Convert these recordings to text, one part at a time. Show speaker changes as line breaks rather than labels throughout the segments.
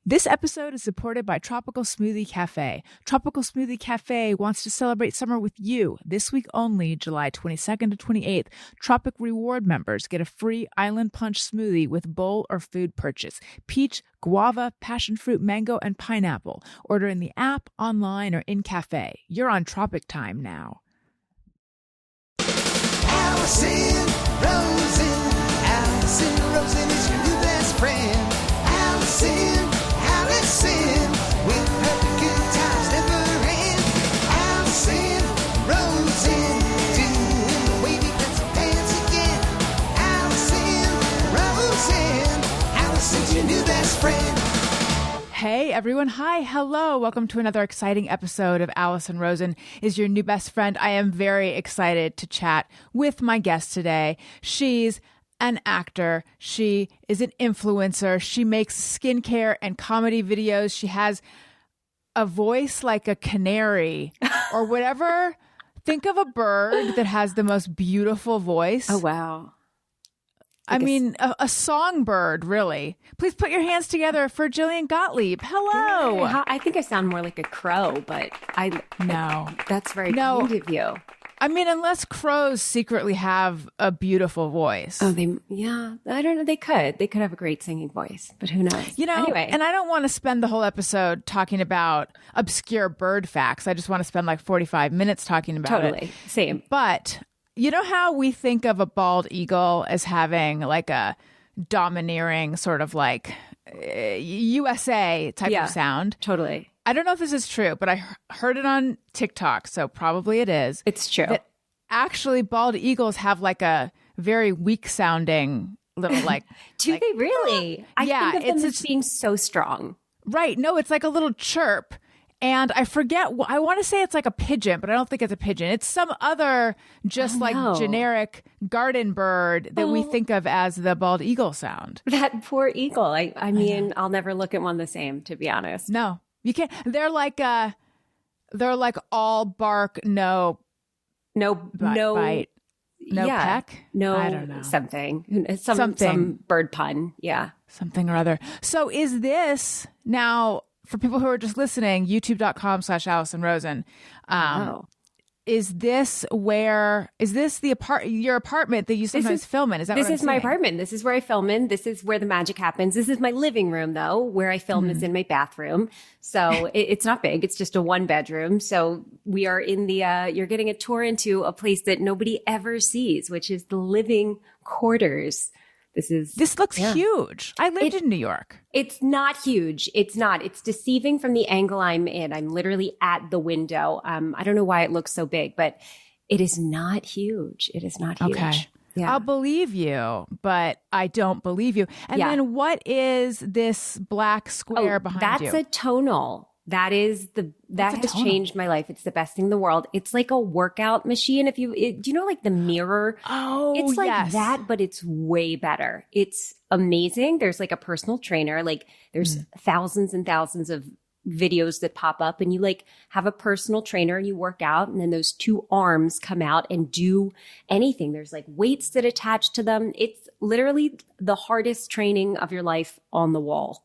This episode is supported by Tropical Smoothie Cafe. Tropical Smoothie Cafe wants to celebrate summer with you. This week only, July 22nd to 28th, Tropic Reward members get a free Island Punch smoothie with bowl or food purchase. Peach, guava, passion fruit, mango, and pineapple. Order in the app, online, or in cafe. You're on Tropic time now.
Allison Rosen is your new best friend. Allison, with her good times never end. Allison Rosen, doing the wavy fancy dance again. Allison's your new best friend.
Hey everyone, hi, hello, welcome to another exciting episode of Allison Rosen is your new best friend. I am very excited to chat with my guest today. She's an actor. She is an influencer. She makes skincare and comedy videos. She has a voice like a canary or whatever. Think of a bird that has the most beautiful voice.
Oh, wow.
I mean, a songbird, really. Please put your hands together for Jillian Gottlieb. Hello.
I think I sound more like a crow, but
No.
That's very kind of you.
I mean, unless crows secretly have a beautiful voice.
Oh, I don't know. They could have a great singing voice, but who knows? Anyway.
And I don't want to spend the whole episode talking about obscure bird facts. I just want to spend like 45 minutes talking about it.
Totally. Same.
But you know how we think of a bald eagle as having like a domineering sort of like USA type of sound?
Totally.
I don't know if this is true, but I heard it on TikTok, so probably it is.
It's true.
That actually, bald eagles have like a very weak sounding little like.
Do they really? I think of them as
it's
being so strong.
Right. No, it's like a little chirp. And I forget, I want to say it's like a pigeon, but I don't think it's a pigeon. It's some other just generic garden bird that we think of as the bald eagle sound.
That poor eagle. I mean, I'll never look at one the same, to be honest.
No, you can't. They're like all bark, no bite, no peck.
No,
I don't know.
Some bird pun. Yeah.
Something or other. So is this now, for people who are just listening, youtube.com/Allison Rosen. Is this your apartment that you sometimes film in? Is that
this
what I'm
is my
saying?
apartment. This is where I film in. This is where the magic happens. This is my living room, though. Where I film is in my bathroom. So it's not big. It's just a 1-bedroom. So we are in the, you're getting a tour into a place that nobody ever sees, which is the living quarters. This
looks huge. I lived in New York.
It's not huge. It's not. It's deceiving from the angle I'm in. I'm literally at the window. I don't know why it looks so big, but it is not huge. It is not huge.
Okay.
Yeah.
I'll believe you, but I don't believe you. And then what is this black square behind you?
That's a tonal. That has changed my life. It's the best thing in the world. It's like a workout machine. Do you know, like the mirror?
Oh,
it's like
yes.
that, but it's way better. It's amazing. There's like a personal trainer. Like there's thousands and thousands of videos that pop up, and you like have a personal trainer and you work out, and then those 2 arms come out and do anything. There's like weights that attach to them. It's literally the hardest training of your life on the wall.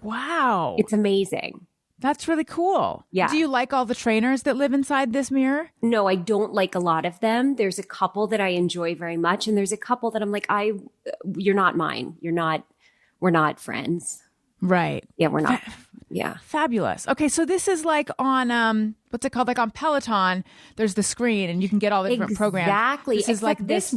Wow.
It's amazing.
That's really cool.
Yeah.
Do you like all the trainers that live inside this mirror?
No, I don't like a lot of them. There's a couple that I enjoy very much. And there's a couple that I'm like, you're not mine. We're not friends.
Right.
Yeah, we're not. Yeah.
Fabulous. Okay. So this is like on, what's it called? Like on Peloton, there's the screen and you can get all the different programs.
Exactly.
This is like
this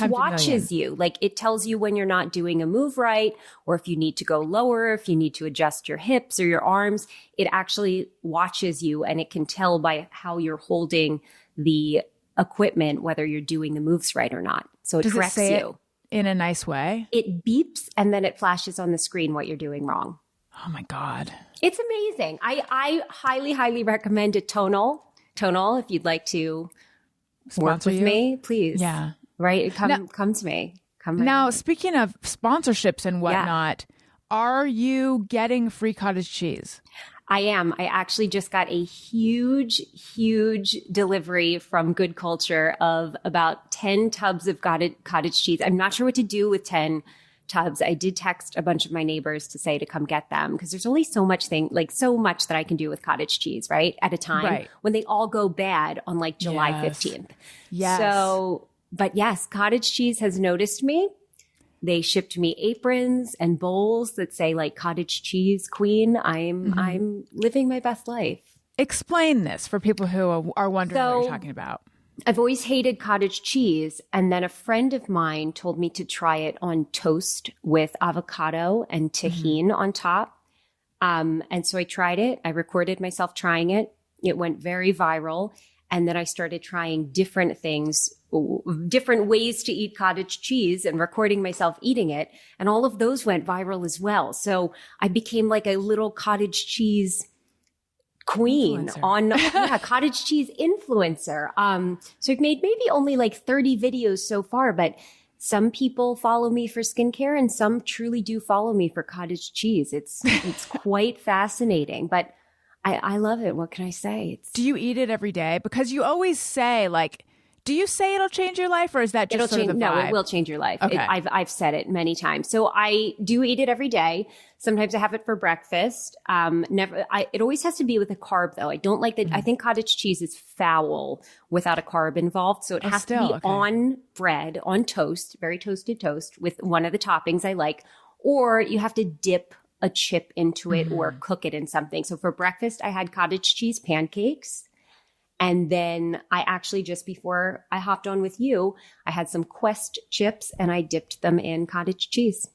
watches you. Like it tells you when you're not doing a move right, or if you need to go lower, if you need to adjust your hips or your arms. It actually watches you, and it can tell by how you're holding the equipment whether you're doing the moves right or not. So it corrects you
in a nice way.
It beeps and then it flashes on the screen what you're doing wrong.
Oh my God.
It's amazing. I highly, highly recommend it. Tonal, if you'd like to
Sponsor
work with me, please.
Yeah.
Right? Come to me. Come right
now,
now.
speaking of sponsorships and whatnot, are you getting free cottage cheese?
I am. I actually just got a huge, huge delivery from Good Culture of about 10 tubs of cottage cheese. I'm not sure what to do with 10 tubs. I did text a bunch of my neighbors to say to come get them because there's only so much that I can do with cottage cheese, right? At a time when they all go bad on like July 15th.
Yes.
So, but yes, cottage cheese has noticed me. They shipped me aprons and bowls that say like cottage cheese queen. I'm living my best life.
Explain this for people who are wondering what you're talking about.
I've always hated cottage cheese. And then a friend of mine told me to try it on toast with avocado and tahini on top. And so I tried it. I recorded myself trying it. It went very viral. And then I started trying different things, different ways to eat cottage cheese and recording myself eating it. And all of those went viral as well. So I became like a little cottage cheese queen cottage cheese influencer. So I've made maybe only like 30 videos so far, but some people follow me for skincare and some truly do follow me for cottage cheese. It's quite fascinating, but I love it. What can I say?
Do you eat it every day? Because you always say like, do you say it'll change your life or is that just sort of the vibe?
No, it will change your life.
Okay.
I've said it many times. So I do eat it every day. Sometimes I have it for breakfast. It always has to be with a carb though. I don't like that. I think cottage cheese is foul without a carb involved. So it has to be on bread, on toast, very toasted toast with one of the toppings I like, or you have to dip a chip into it or cook it in something. So for breakfast, I had cottage cheese pancakes. And then I actually, just before I hopped on with you, I had some Quest chips and I dipped them in cottage cheese.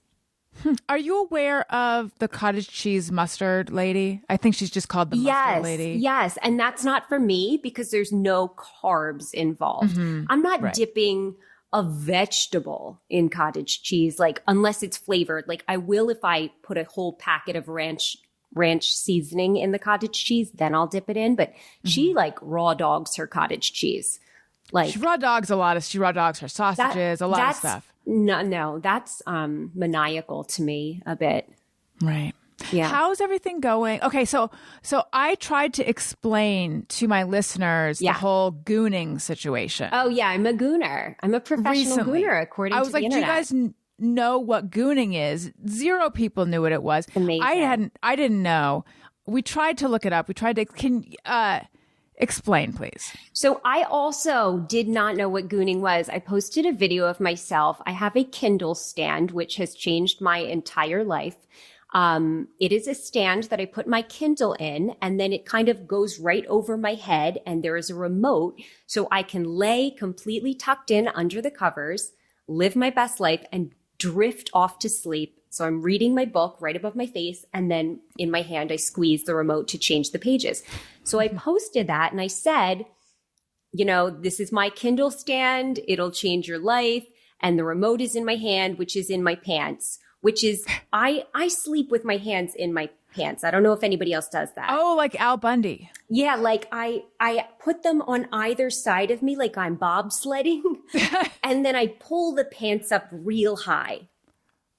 Are you aware of the cottage cheese mustard lady? I think she's just called the mustard lady.
Yes. And that's not for me because there's no carbs involved. I'm not dipping a vegetable in cottage cheese, like unless it's flavored. Like I will if I put a whole packet of ranch seasoning in the cottage cheese, then I'll dip it in. But she like raw dogs her cottage cheese. Like
she raw dogs her sausages, a lot of stuff.
No, that's maniacal to me a bit.
Right.
Yeah.
How's everything going? Okay, so I tried to explain to my listeners the whole gooning situation.
Oh yeah, I'm a gooner. I'm a professional gooner according to the internet.
Do you guys know what gooning is? Zero people knew what it was.
Amazing.
I didn't know. We tried to look it up. Can explain, please.
So I also did not know what gooning was. I posted a video of myself. I have a Kindle stand, which has changed my entire life. It is a stand that I put my Kindle in, and then it kind of goes right over my head, and there is a remote, so I can lay completely tucked in under the covers, live my best life, and drift off to sleep. So I'm reading my book right above my face, and then in my hand, I squeeze the remote to change the pages. So I posted that and I said, this is my Kindle stand. It'll change your life. And the remote is in my hand, which is in my pants, which is, I sleep with my hands in my pants. I don't know if anybody else does that.
Oh, like Al Bundy.
Yeah, like I put them on either side of me like I'm bobsledding, and then I pull the pants up real high.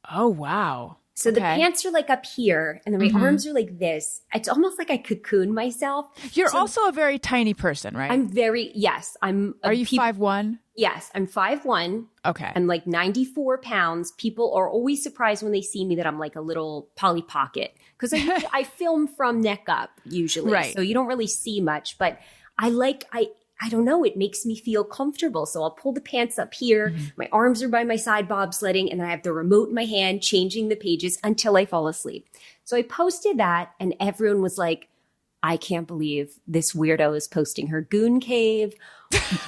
Oh, wow.
So the pants are like up here, and then my arms are like this. It's almost like I cocoon myself.
You're also a very tiny person, right?
Are you
5'1"?
Yes, I'm 5'1".
Okay.
I'm like 94 pounds. People are always surprised when they see me that I'm like a little Polly Pocket. Because I film from neck up usually.
Right.
So you don't really see much. But I don't know, it makes me feel comfortable. So I'll pull the pants up here. My arms are by my side bobsledding, and then I have the remote in my hand changing the pages until I fall asleep. So I posted that, and everyone was like, I can't believe this weirdo is posting her goon cave.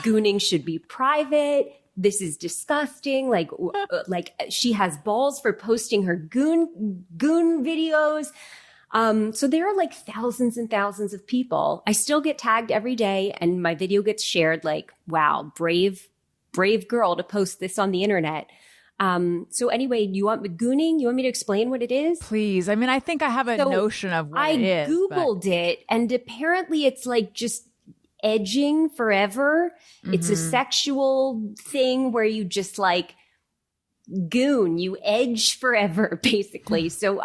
Gooning should be private. This is disgusting. Like she has balls for posting her goon videos. So there are like thousands and thousands of people. I still get tagged every day, and my video gets shared. Like, wow, brave girl to post this on the internet. So anyway, you want me gooning? You want me to explain what it is?
Please. I mean, I think I have a notion of what it is.
I Googled it, and apparently it's like just edging forever. It's a sexual thing where you just like goon, you edge forever, basically. So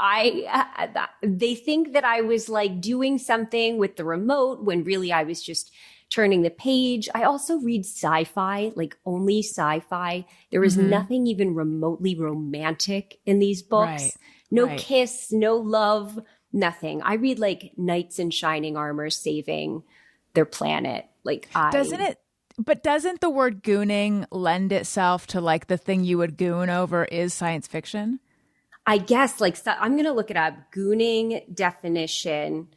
they think that I was like doing something with the remote when really I was just turning the page. I also read sci-fi, like only sci-fi. There is nothing even remotely romantic in these books.
Right.
No
Right.
kiss, no love, nothing. I read like knights in shining armor saving their planet. Like
Doesn't the word gooning lend itself to like the thing you would goon over is science fiction?
I guess like I'm going to look it up. Gooning definition.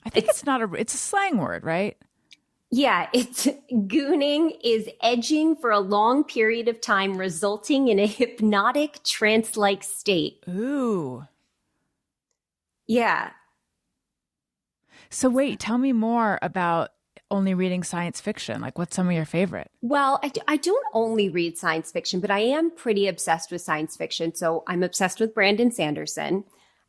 I think it's a slang word, right?
Yeah, it's gooning is edging for a long period of time, resulting in a hypnotic trance-like state.
Ooh.
Yeah.
So wait, tell me more about only reading science fiction. Like, what's some of your favorite?
Well, I don't only read science fiction, but I am pretty obsessed with science fiction. So I'm obsessed with Brandon Sanderson.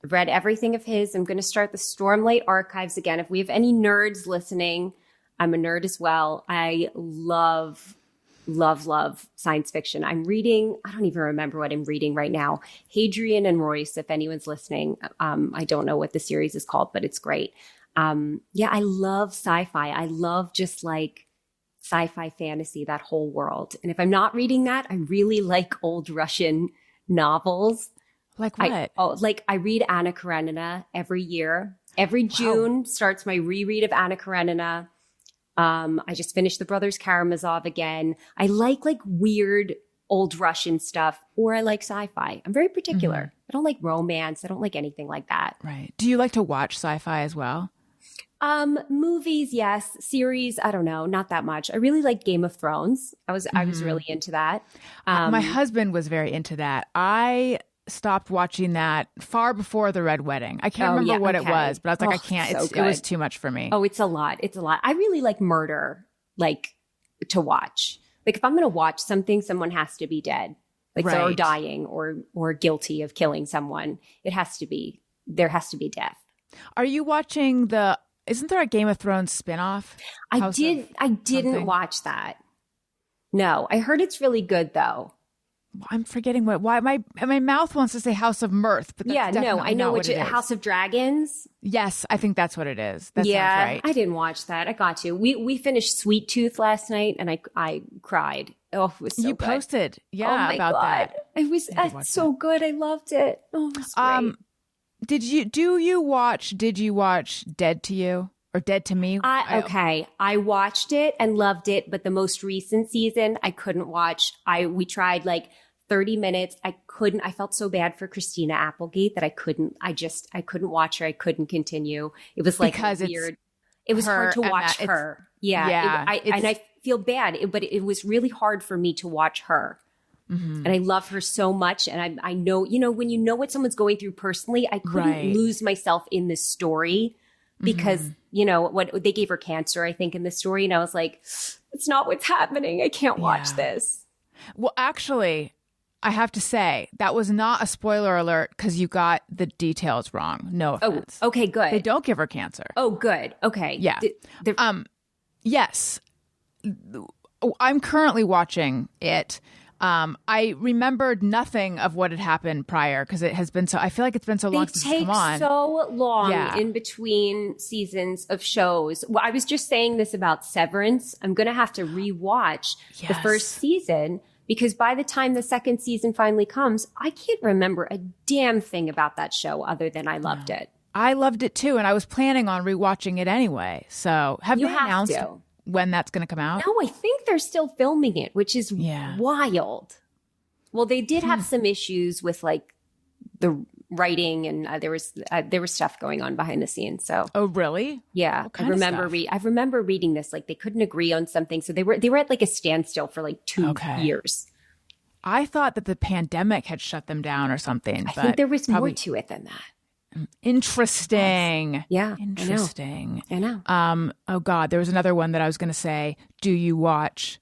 I've read everything of his. I'm going to start the Stormlight Archives again. If we have any nerds listening, I'm a nerd as well. I love science fiction. I'm reading, I don't even remember what I'm reading right now. Hadrian and Royce, if anyone's listening. I don't know what the series is called, but it's great. I love sci-fi. I love just like sci-fi fantasy, that whole world. And if I'm not reading that, I really like old Russian novels.
Like what?
I read Anna Karenina every year. Every June starts my reread of Anna Karenina. I just finished The Brothers Karamazov again. I like weird old Russian stuff, or I like sci-fi. I'm very particular. I don't like romance. I don't like anything like that.
Right. Do you like to watch sci-fi as well?
Movies, yes. Series, I don't know, not that much. I really like Game of Thrones. I was really into that.
My husband was very into that. I stopped watching that far before the Red Wedding. I can't remember what it was, but I was like, I can't. It was too much for me.
Oh, it's a lot. It's a lot. I really like murder, like to watch. Like if I'm going to watch something, someone has to be dead, like or dying or guilty of killing someone. There has to be death.
Are you watching isn't there a Game of Thrones spinoff?
I didn't watch that. No, I heard it's really good though.
I'm forgetting why my mouth wants to say House of Mirth, but that's
I know
what it is.
House of Dragons.
Yes, I think that's what it is. That sounds right.
I didn't watch that. I got to. We finished Sweet Tooth last night, and I cried. Oh, it was so good.
You posted,
about
that.
It was so good. I loved it. Oh, it was great.
Did you watch Dead to You or Dead to Me?
I watched it and loved it, but the most recent season I couldn't watch. We tried like 30 minutes. I couldn't. I felt so bad for Christina Applegate that I couldn't watch her. I couldn't continue. It was like
because
weird. It was hard to watch her. Yeah. I feel bad, but it was really hard for me to watch her. Mm-hmm. And I love her so much. And I know, when you know what someone's going through personally, I couldn't lose myself in this story because, what they gave her cancer, I think, in the story. And I was like, it's not what's happening. I can't watch this.
Well, actually, I have to say that was not a spoiler alert because you got the details wrong. No offense.
Oh, okay, good.
They don't give her cancer.
Oh, good. Okay.
Yeah. Yes. I'm currently watching it. I remembered nothing of what had happened prior because it has been I feel like it's been so long since it's come on.
They take so long in between seasons of shows. Well, I was just saying this about Severance. I'm going to have to rewatch the first season because by the time the second season finally comes, I can't remember a damn thing about that show other than I loved it.
I loved it too, and I was planning on rewatching it anyway. So have you announced when that's going to come out?
No, I think they're still filming it, which is wild. Well, they did have some issues with like the writing, and there was stuff going on behind the scenes. So,
oh really?
Yeah, I remember reading this. Like they couldn't agree on something, so they were at like a standstill for like 2 years.
I thought that the pandemic had shut them down or something.
I think there was more to it than that.
Interesting.
Yes. Yeah.
Interesting.
I know.
Oh God, there was another one that I was going to say, do you watch?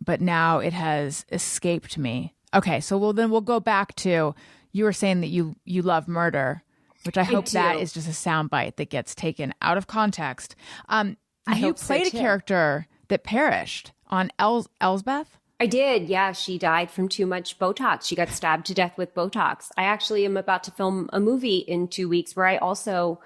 But now it has escaped me. Okay. So we'll go back to, you were saying that you love murder, which I hope that is just a soundbite that gets taken out of context. You played a character that perished on Elsbeth?
I did. Yeah, she died from too much Botox. She got stabbed to death with Botox. I actually am about to film a movie in 2 weeks where I also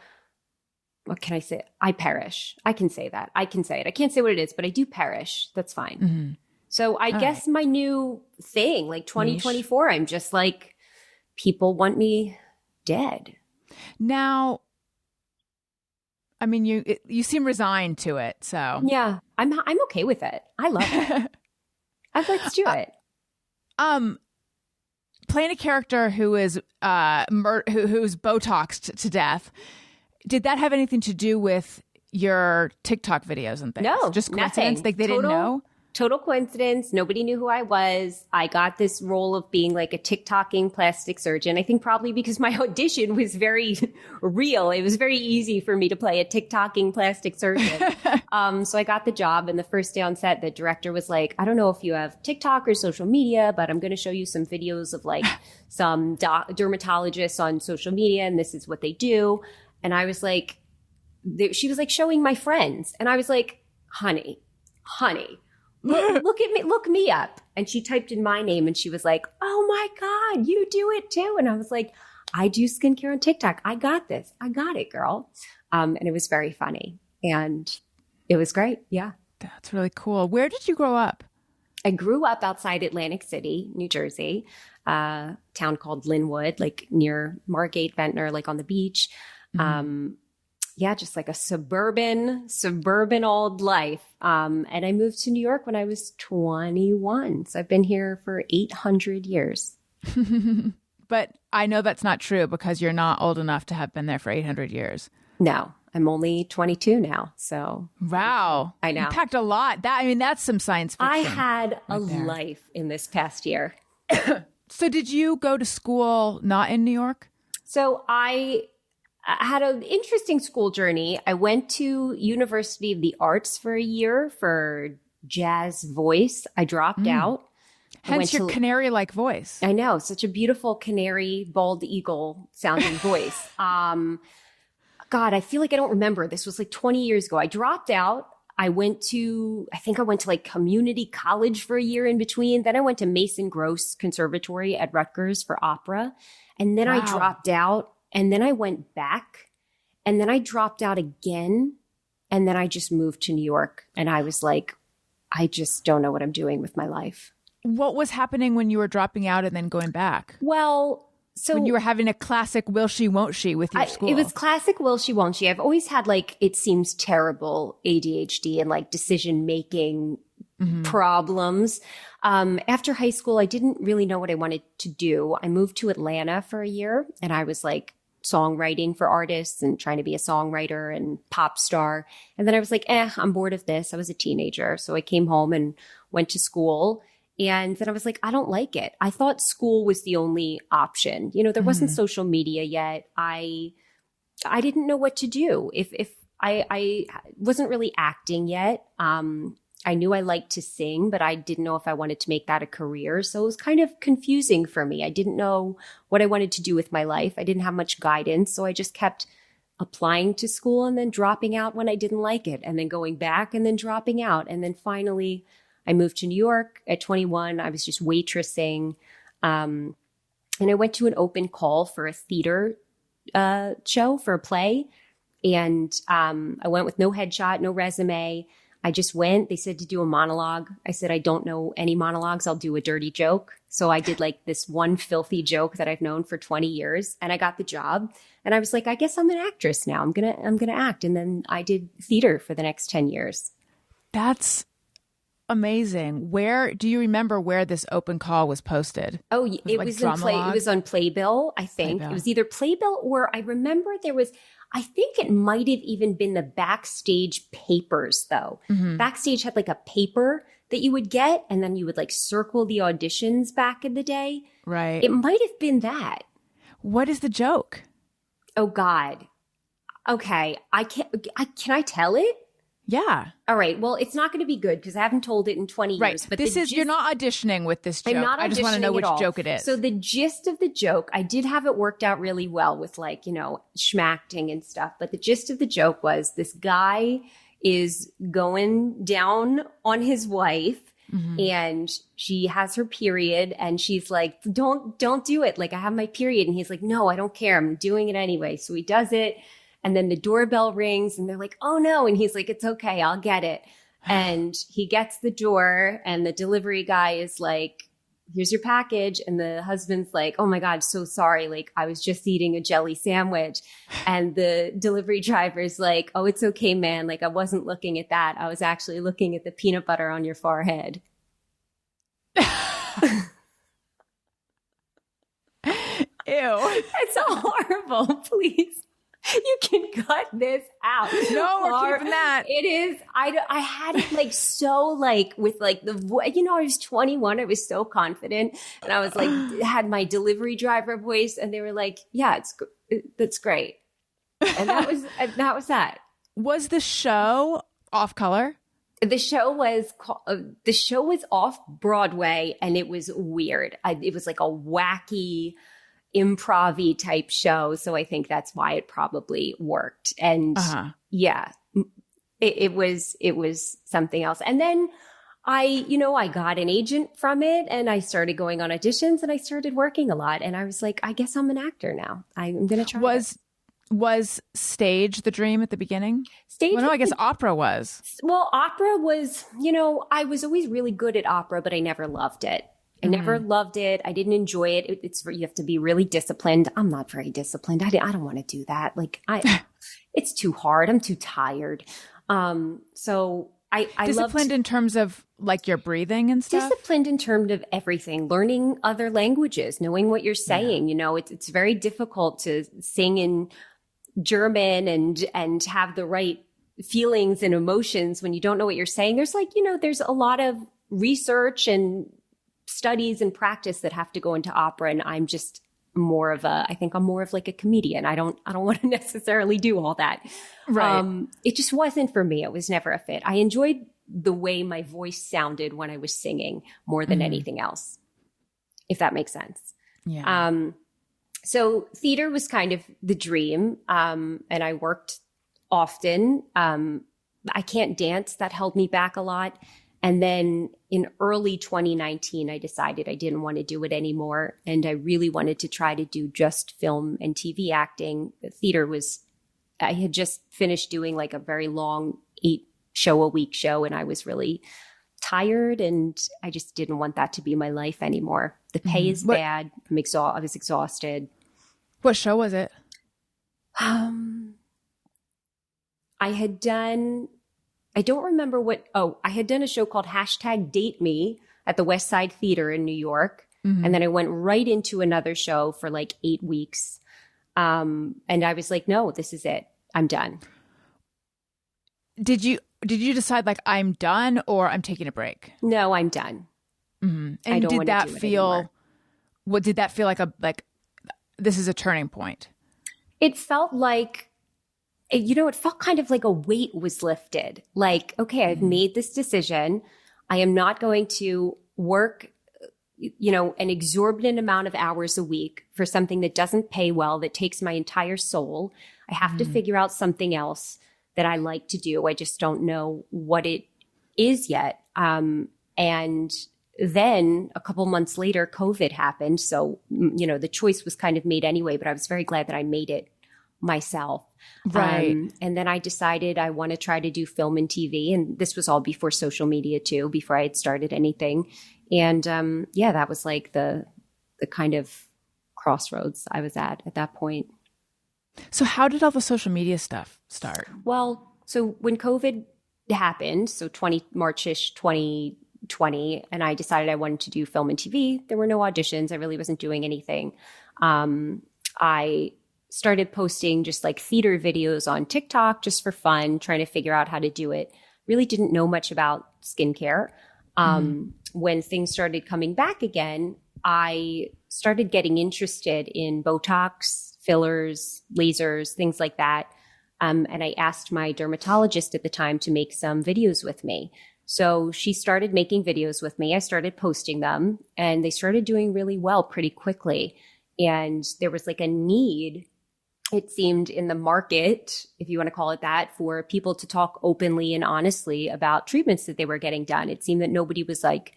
what can I say? I perish. I can say that. I can say it. I can't say what it is, but I do perish. That's fine.
Mm-hmm.
So I guess my new thing, like 2024, I'm just like, people want me dead.
Now, I mean, you seem resigned to it, so
Yeah, I'm okay with it. I love it. Let's do it.
Playing a character who is who's Botoxed to death, did that have anything to do with your TikTok videos and things?
No,
just coincidence.
nothing.
Like they didn't know.
Total coincidence. Nobody knew who I was. I got this role of being like a TikToking plastic surgeon. I think probably because my audition was very real. It was very easy for me to play a TikToking plastic surgeon. So I got the job, and the first day on set, the director was like, I don't know if you have TikTok or social media, but I'm going to show you some videos of like some dermatologists on social media, and this is what they do. And I was like, she was like showing my friends. And I was like, honey, look at me, look me up. And she typed in my name and she was like, oh my God, you do it too. And I was like, I do skincare on TikTok. I got this. I got it, girl. And it was very funny. And it was great. Yeah.
That's really cool. Where did you grow up?
I grew up outside Atlantic City, New Jersey, a town called Linwood, like near Margate, Ventnor, like on the beach. Yeah, just like a suburban old life. And I moved to New York when I was 21. So I've been here for 800 years.
But I know that's not true because you're not old enough to have been there for 800 years.
No, I'm only 22 now. So
wow.
I know.
You packed a lot. That's some science fiction.
I had a life in this past year.
So did you go to school not in New York?
So I had an interesting school journey. I went to University of the Arts for a year for jazz voice. I dropped out.
Hence your canary-like voice.
I know, such a beautiful canary, bald eagle sounding voice. God, I feel like I don't remember. This was like 20 years ago. I dropped out. I think I went to like community college for a year in between. Then I went to Mason Gross Conservatory at Rutgers for opera. And then I dropped out. And then I went back, and then I dropped out again, and then I just moved to New York. And I was like, I just don't know what I'm doing with my life.
What was happening when you were dropping out and then going back?
Well, so
when you were having a classic will she, won't she with your school?
It was classic will she, won't she. I've always had like, it seems terrible ADHD and like decision-making problems. After high school, I didn't really know what I wanted to do. I moved to Atlanta for a year, and I was like songwriting for artists and trying to be a songwriter and pop star. And then I was like, I'm bored of this. I was a teenager. So I came home and went to school. And then I was like, I don't like it. I thought school was the only option. You know, there wasn't social media yet. I didn't know what to do. If I wasn't really acting yet. I knew I liked to sing, but I didn't know if I wanted to make that a career. So it was kind of confusing for me. I didn't know what I wanted to do with my life. I didn't have much guidance. So I just kept applying to school and then dropping out when I didn't like it, and then going back and then dropping out. And then finally I moved to New York at 21. I was just waitressing. And I went to an open call for a theater show for a play. And I went with no headshot, no resume. I just went. They said to do a monologue. I said, I don't know any monologues. I'll do a dirty joke. So I did like this one filthy joke that I've known for 20 years, and I got the job. And I was like, I guess I'm an actress now. I'm gonna act. And then I did theater for the next 10 years.
That's amazing. Where do you remember where this open call was posted?
Oh, it was on Playbill, I think. It was either Playbill, or I remember I think it might have even been the Backstage papers, though. Backstage had like a paper that you would get, and then you would like circle the auditions back in the day.
Right.
It might have been that.
What is the joke?
Oh, God. Okay. Can I tell it?
Yeah.
All right. Well, it's not going to be good because I haven't told it in 20 years.
Right. But you're not auditioning with this joke.
I'm not auditioning.
I just want to know which joke it is.
So the gist of the joke, I did have it worked out really well with like, you know, schmacting and stuff. But the gist of the joke was this guy is going down on his wife, and she has her period, and she's like, don't do it. Like, I have my period. And he's like, no, I don't care. I'm doing it anyway. So he does it. And then the doorbell rings and they're like, oh no. And he's like, it's okay. I'll get it. And he gets the door and the delivery guy is like, here's your package. And the husband's like, oh my God, so sorry. Like I was just eating a jelly sandwich. And the delivery driver's like, oh, it's okay, man. Like I wasn't looking at that. I was actually looking at the peanut butter on your forehead.
Ew.
It's horrible. Please. You can cut this out.
No, we're keeping that.
It is. I had it like so like with like the voice. You know, I was 21. I was so confident, and I was like had my delivery driver voice, and they were like, "Yeah, that's great." And that was that.
Was the show off color?
The show was off Broadway, and it was weird. It was like a wacky improv-y type show. So I think that's why it probably worked. And yeah, it was something else. And then I got an agent from it and I started going on auditions and I started working a lot. And I was like, I guess I'm an actor now. I'm going to try.
Was stage the dream at the beginning?
Stage?
Well, no, I guess opera was.
Well, opera was, I was always really good at opera, but I never loved it. I never loved it. I didn't enjoy it. You have to be really disciplined. I'm not very disciplined. I don't want to do that. Like it's too hard. I'm too tired. So I
disciplined in terms of like your breathing and stuff.
Disciplined in terms of everything, learning other languages, knowing what you're saying. Yeah. It's very difficult to sing in German and have the right feelings and emotions when you don't know what you're saying. There's there's a lot of research and studies and practice that have to go into opera. And I'm just I think I'm more of like a comedian. I don't want to necessarily do all that.
Right.
It just wasn't for me. It was never a fit. I enjoyed the way my voice sounded when I was singing more than anything else, if that makes sense.
Yeah.
So theater was kind of the dream. And I worked often. I can't dance. That held me back a lot. And then in early 2019, I decided I didn't want to do it anymore. And I really wanted to try to do just film and TV acting. Theater I had just finished doing like a very long 8-show-a-week show. And I was really tired and I just didn't want that to be my life anymore. The pay is bad. I was exhausted.
What show was it?
I don't remember I had done a show called #DateMe at the West Side Theater in New York. Mm-hmm. And then I went right into another show for like 8 weeks. And I was like, no, this is it. I'm done.
Did you decide like I'm done or I'm taking a break?
No, I'm done.
Mm-hmm. And did that feel like this is a turning point?
It felt like, it felt kind of like a weight was lifted. Like, okay, I've made this decision. I am not going to work, an exorbitant amount of hours a week for something that doesn't pay well, that takes my entire soul. I have to figure out something else that I like to do. I just don't know what it is yet. And then a couple months later, COVID happened. So, the choice was kind of made anyway, but I was very glad that I made it myself.
Right.
And then I decided I want to try to do film and TV. And this was all before social media too, before I had started anything. And that was like the kind of crossroads I was at that point.
So how did all the social media stuff start?
Well, so when COVID happened, so March-ish 2020, and I decided I wanted to do film and TV. There were no auditions. I really wasn't doing anything. I started posting just like theater videos on TikTok just for fun, trying to figure out how to do it. Really didn't know much about skincare. When things started coming back again, I started getting interested in Botox, fillers, lasers, things like that. And I asked my dermatologist at the time to make some videos with me. So she started making videos with me. I started posting them and they started doing really well pretty quickly. And there was like a need, it seemed, in the market, if you want to call it that, for people to talk openly and honestly about treatments that they were getting done. It seemed that nobody was like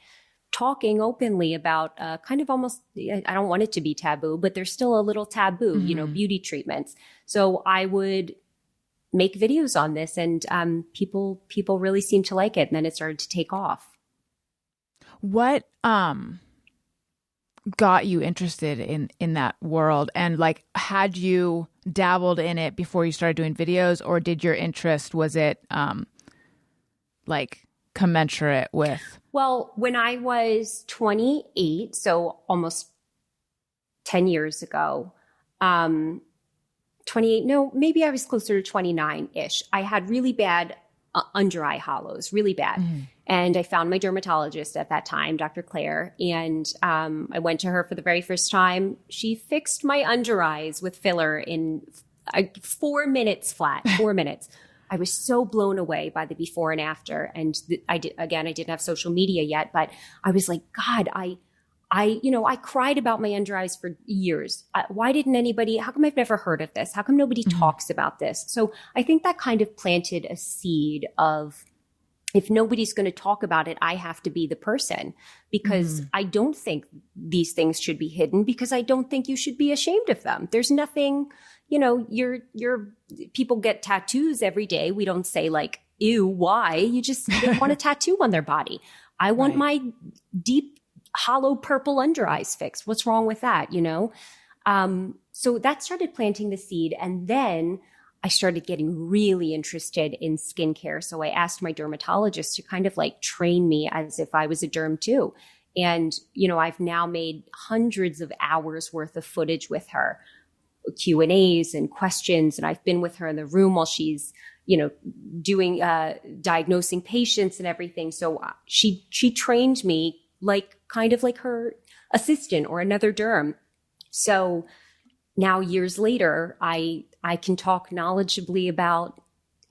talking openly about kind of almost, I don't want it to be taboo, but there's still a little taboo, beauty treatments. So I would make videos on this, and people really seemed to like it, and then it started to take off.
What got you interested in that world? And like, had you dabbled in it before you started doing videos, or did your interest, was it like commensurate with?
Well, when I was 28, so almost 10 years ago, 28, no, maybe I was closer to 29-ish. I had really bad under eye hollows, really bad. Mm-hmm. And I found my dermatologist at that time, Dr. Claire, and I went to her for the very first time. She fixed my under eyes with filler in 4 minutes flat, 4 minutes. I was so blown away by the before and after. And I didn't have social media yet, but I was like, God, I cried about my under eyes for years. Why didn't anybody, how come I've never heard of this? How come nobody talks about this? So I think that kind of planted a seed of, if nobody's going to talk about it, I have to be the person, because I don't think these things should be hidden, because I don't think you should be ashamed of them. There's nothing, people get tattoos every day. We don't say like, ew, why? They want a tattoo on their body. I want my deep, hollow purple under eyes fixed. What's wrong with that? So that started planting the seed. And then I started getting really interested in skincare. So I asked my dermatologist to kind of like train me as if I was a derm too. And, I've now made hundreds of hours worth of footage with her, Q&As and questions. And I've been with her in the room while she's, doing, diagnosing patients and everything. So she trained me kind of like her assistant or another derm. So now years later, I can talk knowledgeably about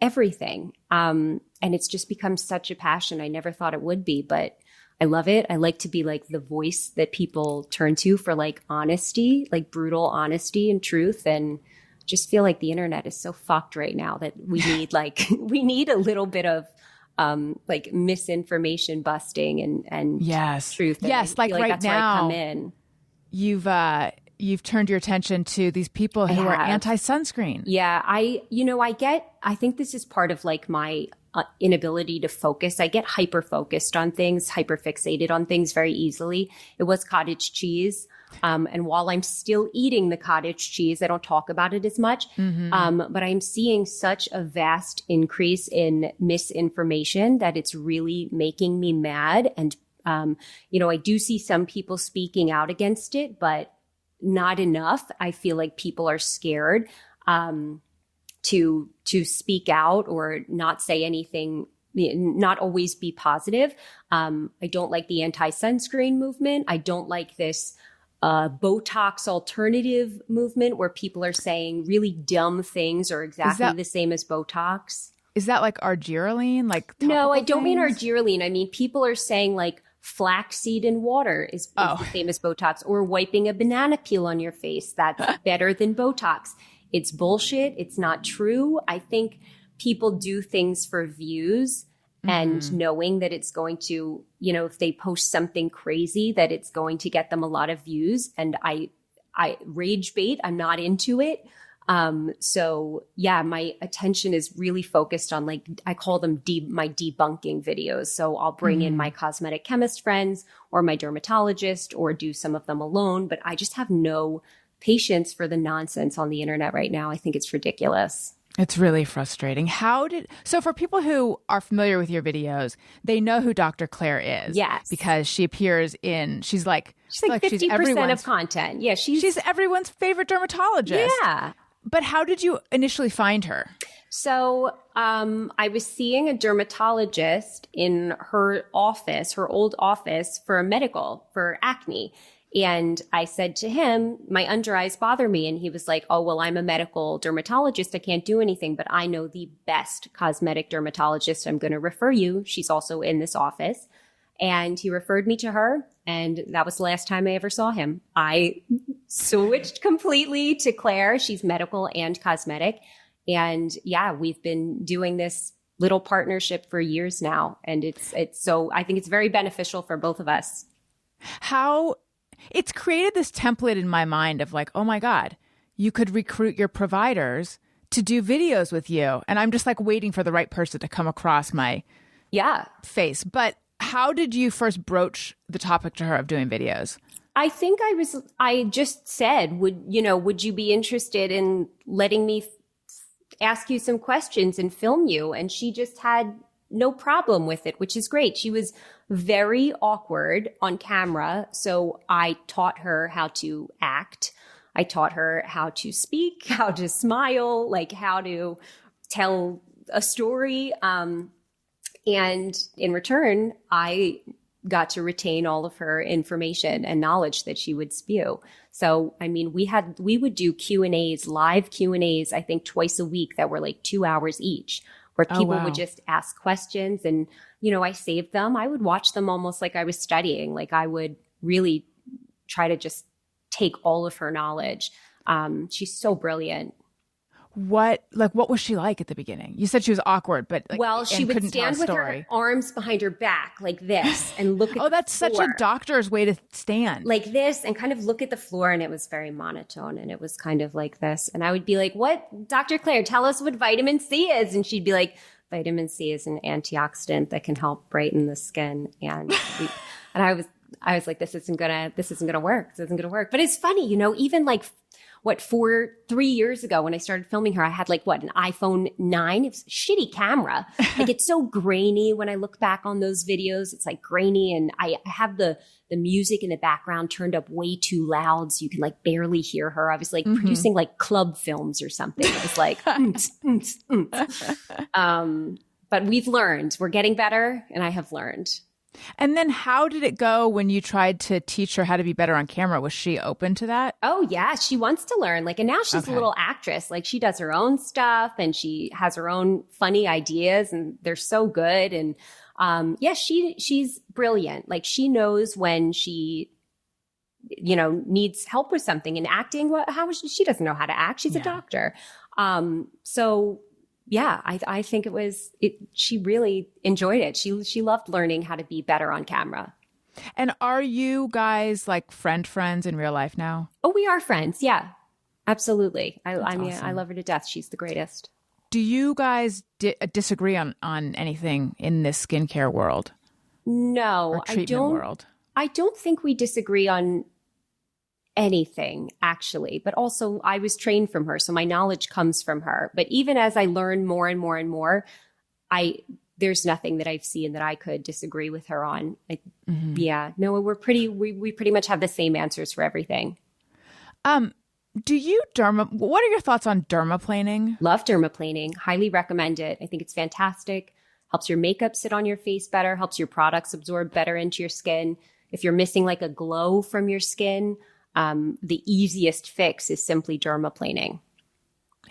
everything. And it's just become such a passion. I never thought it would be, but I love it. I like to be like the voice that people turn to for like honesty, like brutal honesty and truth. And just feel like the internet is so fucked right now that we need we need a little bit of like misinformation busting and truth. And
yes, like right
that's
now,
where I come in.
You've turned your attention to these people who are anti-sunscreen.
Yeah, I think this is part of like my inability to focus. I get hyper focused on things, hyper fixated on things very easily. It was cottage cheese. And while I'm still eating the cottage cheese, I don't talk about it as much. But I'm seeing such a vast increase in misinformation that it's really making me mad. And, I do see some people speaking out against it, but not enough. I feel like people are scared, to speak out or not say anything, not always be positive. I don't like the anti-sunscreen movement. I don't like this Botox alternative movement where people are saying really dumb things or exactly the same as Botox.
Is that like argireline?
No, I don't mean argireline. I mean, people are saying like flaxseed in water is the same as Botox, or wiping a banana peel on your face. That's better than Botox. It's bullshit. It's not true. I think people do things for views. And knowing that it's going to, if they post something crazy, that it's going to get them a lot of views. And I rage bait. I'm not into it. So yeah, my attention is really focused on I call them my debunking videos. So I'll bring in my cosmetic chemist friends or my dermatologist or do some of them alone. But I just have no patience for the nonsense on the internet right now. I think it's ridiculous.
It's really frustrating. So for people who are familiar with your videos, they know who Dr. Claire is.
Yes.
Because she appears she's like
50% of content. Yeah.
She's everyone's favorite dermatologist.
Yeah.
But how did you initially find her?
So I was seeing a dermatologist in her office, her old office for acne. And I said to him, my under eyes bother me. And he was like, oh, well, I'm a medical dermatologist. I can't do anything, but I know the best cosmetic dermatologist. I'm going to refer you. She's also in this office. And he referred me to her. And that was the last time I ever saw him. I switched completely to Claire. She's medical and cosmetic. And yeah, we've been doing this little partnership for years now. And I think it's very beneficial for both of us.
It's created this template in my mind of like, oh my God, you could recruit your providers to do videos with you. And I'm just like waiting for the right person to come across my face. But how did you first broach the topic to her of doing videos?
I think I just said, would you be interested in letting me ask you some questions and film you? And she just had no problem with it, which is great. She was very awkward on camera. So I taught her how to act. I taught her how to speak, how to smile, like how to tell a story. And in return, I got to retain all of her information and knowledge that she would spew. So, I mean, we would do Q&As, live Q&As, I think twice a week that were like 2 hours each, where people would just ask questions and, I saved them. I would watch them almost like I was studying. Like I would really try to just take all of her knowledge. She's so brilliant.
What was she like at the beginning? You said she was awkward, but
she would stand with her arms behind her back like this and look at
oh, that's such a doctor's way to stand.
Like this and kind of look at the floor, and it was very monotone, and it was kind of like this. And I would be like, "What, Dr. Claire, tell us what vitamin C is." And she'd be like, "Vitamin C is an antioxidant that can help brighten the skin." And I was like, this isn't gonna work. This isn't gonna work. But it's funny, even like 3 years ago when I started filming her, I had an iPhone 9. It was a shitty camera. Like it's so grainy when I look back on those videos. It's like grainy, and I have the music in the background turned up way too loud so you can barely hear her. I was producing club films or something. It was like, but we've learned. We're getting better, and I have learned.
And then how did it go when you tried to teach her how to be better on camera? Was she open to that?
Oh, yeah. She wants to learn. And now she's a little actress. She does her own stuff and she has her own funny ideas, and they're so good. And she's brilliant. She knows when she, needs help with something. In acting, she doesn't know how to act. She's a doctor. Yeah, I think she really enjoyed it. She loved learning how to be better on camera.
And are you guys friends in real life now?
Oh, we are friends. Yeah, absolutely.
Awesome.
I love her to death. She's the greatest.
Do you guys disagree on anything in this skincare world?
No,
or treatment world?
I don't think we disagree on anything, actually. But also, I was trained from her, so my knowledge comes from her. But even as I learn more and more and more, there's nothing that I've seen that I could disagree with her on. Yeah, no, we pretty much have the same answers for everything.
Do you what are your thoughts on dermaplaning?
Love dermaplaning. Highly recommend it. I think it's fantastic. Helps your makeup sit on your face better, helps your products absorb better into your skin. If you're missing a glow from your skin, the easiest fix is simply dermaplaning.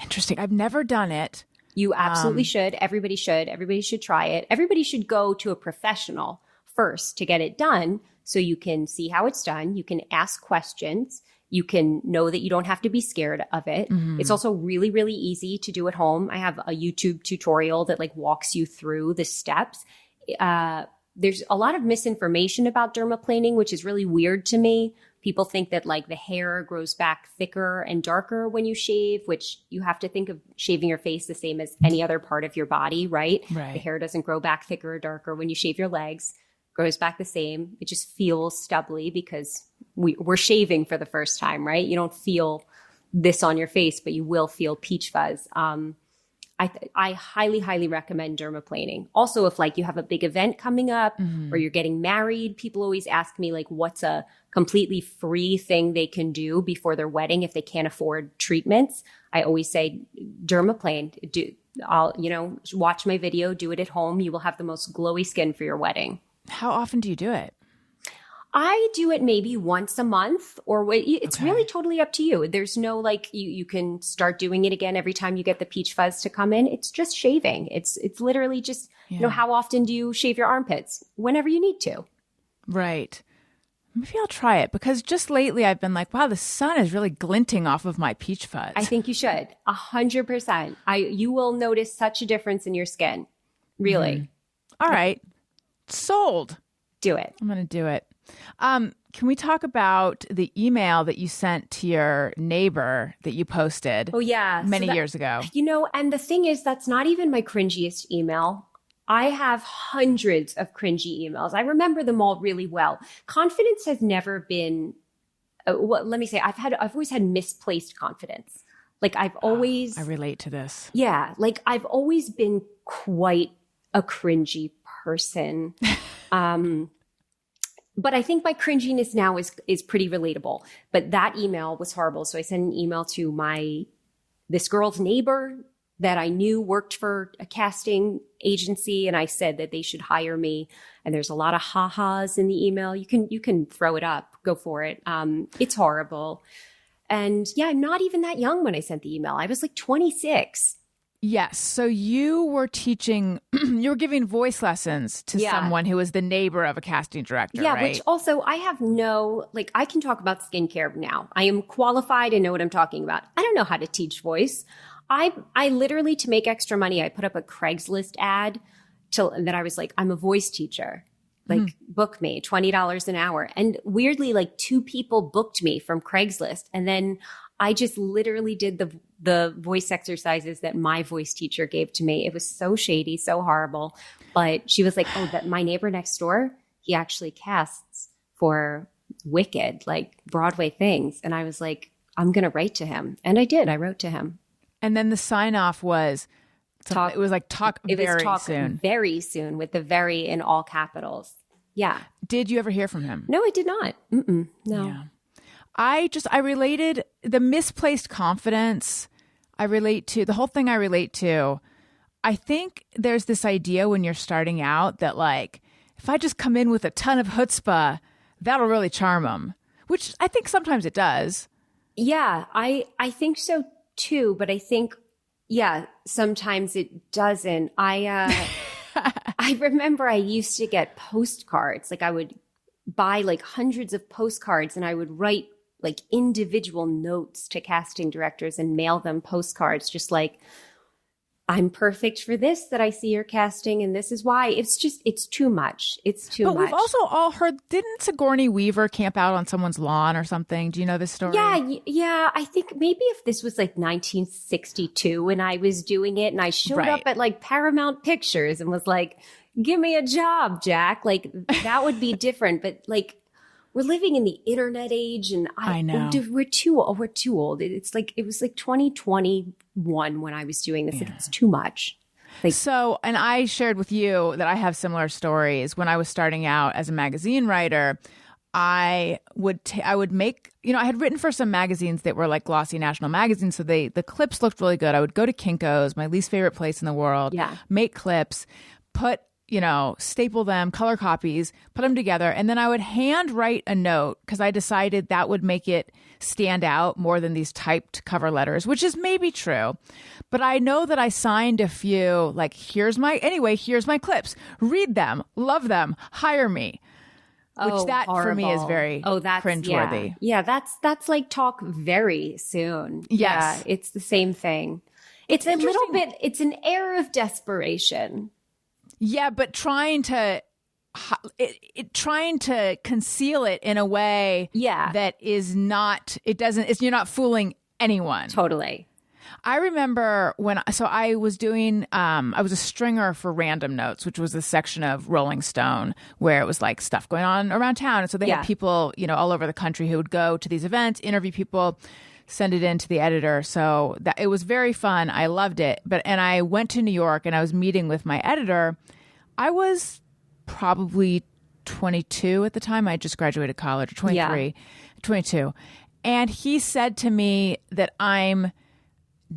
Interesting. I've never done it.
You absolutely should. Everybody should. Everybody should try it. Everybody should go to a professional first to get it done so you can see how it's done. You can ask questions. You can know that you don't have to be scared of it. Mm-hmm. It's also really, really easy to do at home. I have a YouTube tutorial that walks you through the steps. There's a lot of misinformation about dermaplaning, which is really weird to me. People think that the hair grows back thicker and darker when you shave, which you have to think of shaving your face the same as any other part of your body, right?
Right.
The hair doesn't grow back thicker or darker when you shave your legs. It grows back the same. It just feels stubbly because we're shaving for the first time, right? You don't feel this on your face, but you will feel peach fuzz. I highly, highly recommend dermaplaning. Also, if you have a big event coming up or you're getting married, people always ask me what's a completely free thing they can do before their wedding if they can't afford treatments. I always say dermaplane. Watch my video, do it at home. You will have the most glowy skin for your wedding.
How often do you do it?
I do it maybe once a month, or it's really totally up to you. There's no you can start doing it again every time you get the peach fuzz to come in. It's just shaving. It's literally just, how often do you shave your armpits? Whenever you need to.
Right. Maybe I'll try it because just lately I've been wow, the sun is really glinting off of my peach fuzz.
I think you should. 100%. You will notice such a difference in your skin. Really.
All right. Sold.
Do it.
I'm going to do it. can we talk about the email that you sent to your neighbor that you posted
Oh, yeah.
many years ago?
And the thing is, that's not even my cringiest email. I have hundreds of cringy emails. I remember them all really well. Confidence has never been, let me say, I've always had misplaced confidence. Like I've always,
I relate to this.
yeah, like I've always been quite a cringy person. But I think my cringiness now is pretty relatable. But that email was horrible. So I sent an email to this girl's neighbor that I knew worked for a casting agency, and I said that they should hire me. And there's a lot of ha-has in the email. You can throw it up, go for it. It's horrible. And yeah, I'm not even that young when I sent the email. I was like 26.
Yes. So you were teaching, you were giving voice lessons to someone who was the neighbor of a casting director,
Yeah,
right?
which also I have I can talk about skincare now. I am qualified and know what I'm talking about. I don't know how to teach voice. I literally, to make extra money, I put up a Craigslist ad that I was like, I'm a voice teacher. Like, book me, $20 an hour. And weirdly, like 2 people booked me from Craigslist. And then I just literally did the voice exercises that my voice teacher gave to me. It was so shady, so horrible. But she was like, oh, that my neighbor next door, he actually casts for Wicked, like Broadway things. And I was like, I'm going to write to him. And I did. I wrote to him.
And then the sign off was talk
very soon with the very in all capitals. Yeah.
Did you ever hear from him?
No, I did not. No.
Yeah. I related the misplaced confidence. I relate to the whole thing. I relate to. I think there's this idea when you're starting out that like, if I just come in with a ton of chutzpah, that'll really charm them, which I think sometimes it does.
Yeah, I think so too. But I think, sometimes it doesn't. I remember I used to get postcards. Like I would buy like hundreds of postcards and I would write like individual notes to casting directors and mail them postcards, just like, I'm perfect for this that I see you're casting, and this is why. It's too much. It's too much.
But we've also all heard, didn't Sigourney Weaver camp out on someone's lawn or something? Do you know this story?
Yeah. I think maybe if this was like 1962 and I was doing it and I showed up at like Paramount Pictures and was like, give me a job, Jack. Like that would be different. But like, we're living in the internet age, and
I know
we're too old. It's like it was like 2021 when I was doing this. Yeah. It's too much.
So, and I shared with you that I have similar stories. When I was starting out as a magazine writer, I would make, I had written for some magazines that were like glossy national magazines, so the clips looked really good. I would go to Kinko's, my least favorite place in the world, make clips, staple them, color copies, put them together. And then I would hand write a note because I decided that would make it stand out more than these typed cover letters, which is maybe true. But I know that I signed a few, like, here's my clips. Read them, love them, hire me. Which for me is very cringeworthy.
Yeah, that's like talk very soon.
Yes.
Yeah, it's the same thing. It's a little bit, it's an air of desperation.
Yeah, but trying to conceal it in a way that is not, you're not fooling anyone.
Totally.
I remember I was doing, I was a stringer for Random Notes, which was a section of Rolling Stone where it was like stuff going on around town. And so they had people, all over the country who would go to these events, interview people, send it in to the editor. So it was very fun. I loved it. And I went to New York and I was meeting with my editor. I was probably 22 at the time. I just graduated college, 22. And he said to me that I'm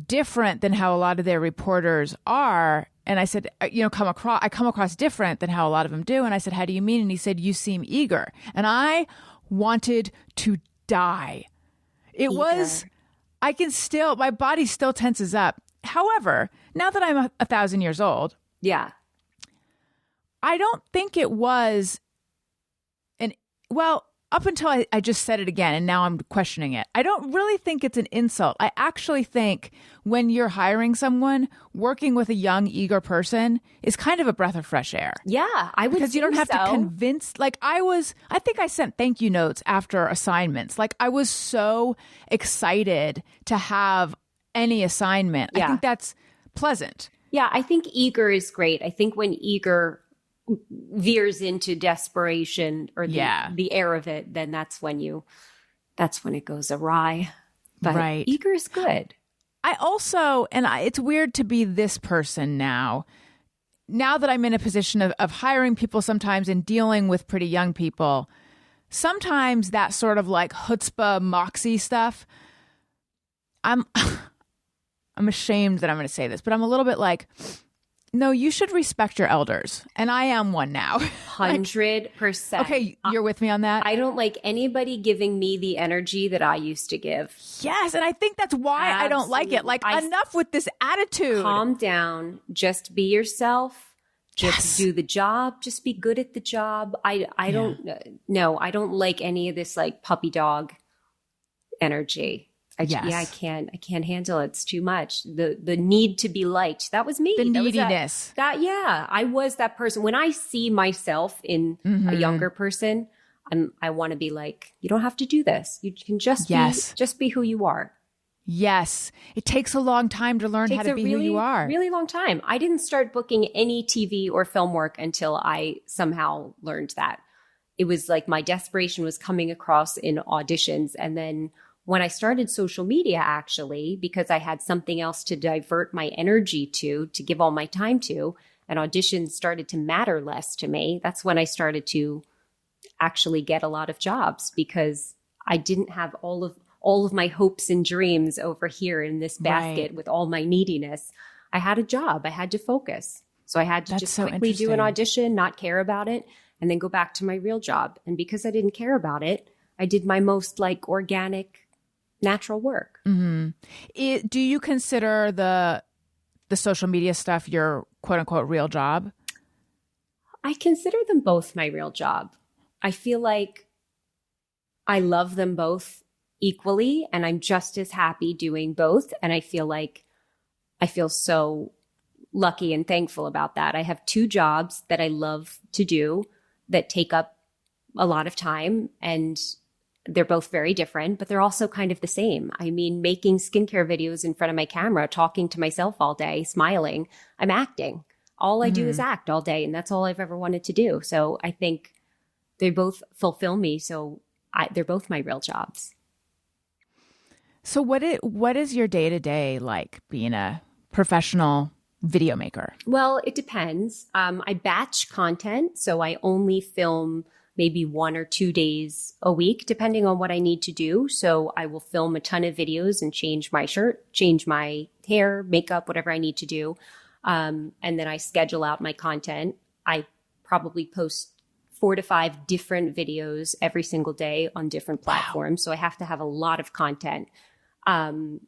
different than how a lot of their reporters are. And I said, I come across different than how a lot of them do. And I said, how do you mean? And he said, you seem eager. And I wanted to die. It was, my body still tenses up. However, now that I'm 1,000 years old, I don't think it was up until I just said it again, and now I'm questioning it, I don't really think it's an insult. I actually think when you're hiring someone, working with a young, eager person is kind of a breath of fresh air.
Yeah, I would
Because you don't have to convince. Like I think I sent thank you notes after assignments. Like I was so excited to have any assignment.
Yeah.
I think that's pleasant.
Yeah, I think eager is great. I think when eager veers into desperation or the air of it, then that's when it goes awry. But
right.
Eager is good.
I also, it's weird to be this person now that I'm in a position of hiring people sometimes and dealing with pretty young people. Sometimes that sort of like chutzpah, moxie stuff, I'm ashamed that I'm going to say this, but I'm a little bit like, no, you should respect your elders. And I am one now.
100%.
Okay, you're with me on that?
I don't like anybody giving me the energy that I used to give.
Yes, and I think that's why I don't like it. Like, enough with this attitude.
Calm down. Just be yourself. Just do the job. Just be good at the job. I don't like any of this like puppy dog energy. I can't handle it. It's too much. The need to be liked. That was me.
The neediness.
I was that person. When I see myself in a younger person, I want to be like, you don't have to do this. You can just be who you are.
Yes. It takes a long time to learn how to be who you are.
Really long time. I didn't start booking any TV or film work until I somehow learned that. It was like my desperation was coming across in auditions. And then when I started social media, actually, because I had something else to divert my energy to give all my time to, and auditions started to matter less to me, that's when I started to actually get a lot of jobs, because I didn't have all of my hopes and dreams over here in this basket with all my neediness. I had a job. I had to focus. So I had to just quickly do an audition, not care about it, and then go back to my real job. And because I didn't care about it, I did my most like organic, natural work.
Mm-hmm. Do you consider the social media stuff your quote unquote real job?
I consider them both my real job. I feel like I love them both equally, and I'm just as happy doing both. And I feel so lucky and thankful about that. I have two jobs that I love to do that take up a lot of time, and they're both very different, but they're also kind of the same. I mean, making skincare videos in front of my camera, talking to myself all day, smiling, I'm acting. All I do is act all day, and that's all I've ever wanted to do. So I think they both fulfill me. So they're both my real jobs.
So what is your day-to-day like being a professional video maker?
Well, it depends. I batch content, so I only film maybe 1 or 2 days a week, depending on what I need to do. So I will film a ton of videos and change my shirt, change my hair, makeup, whatever I need to do. And then I schedule out my content. I probably post 4 to 5 different videos every single day on different platforms. So I have to have a lot of content. And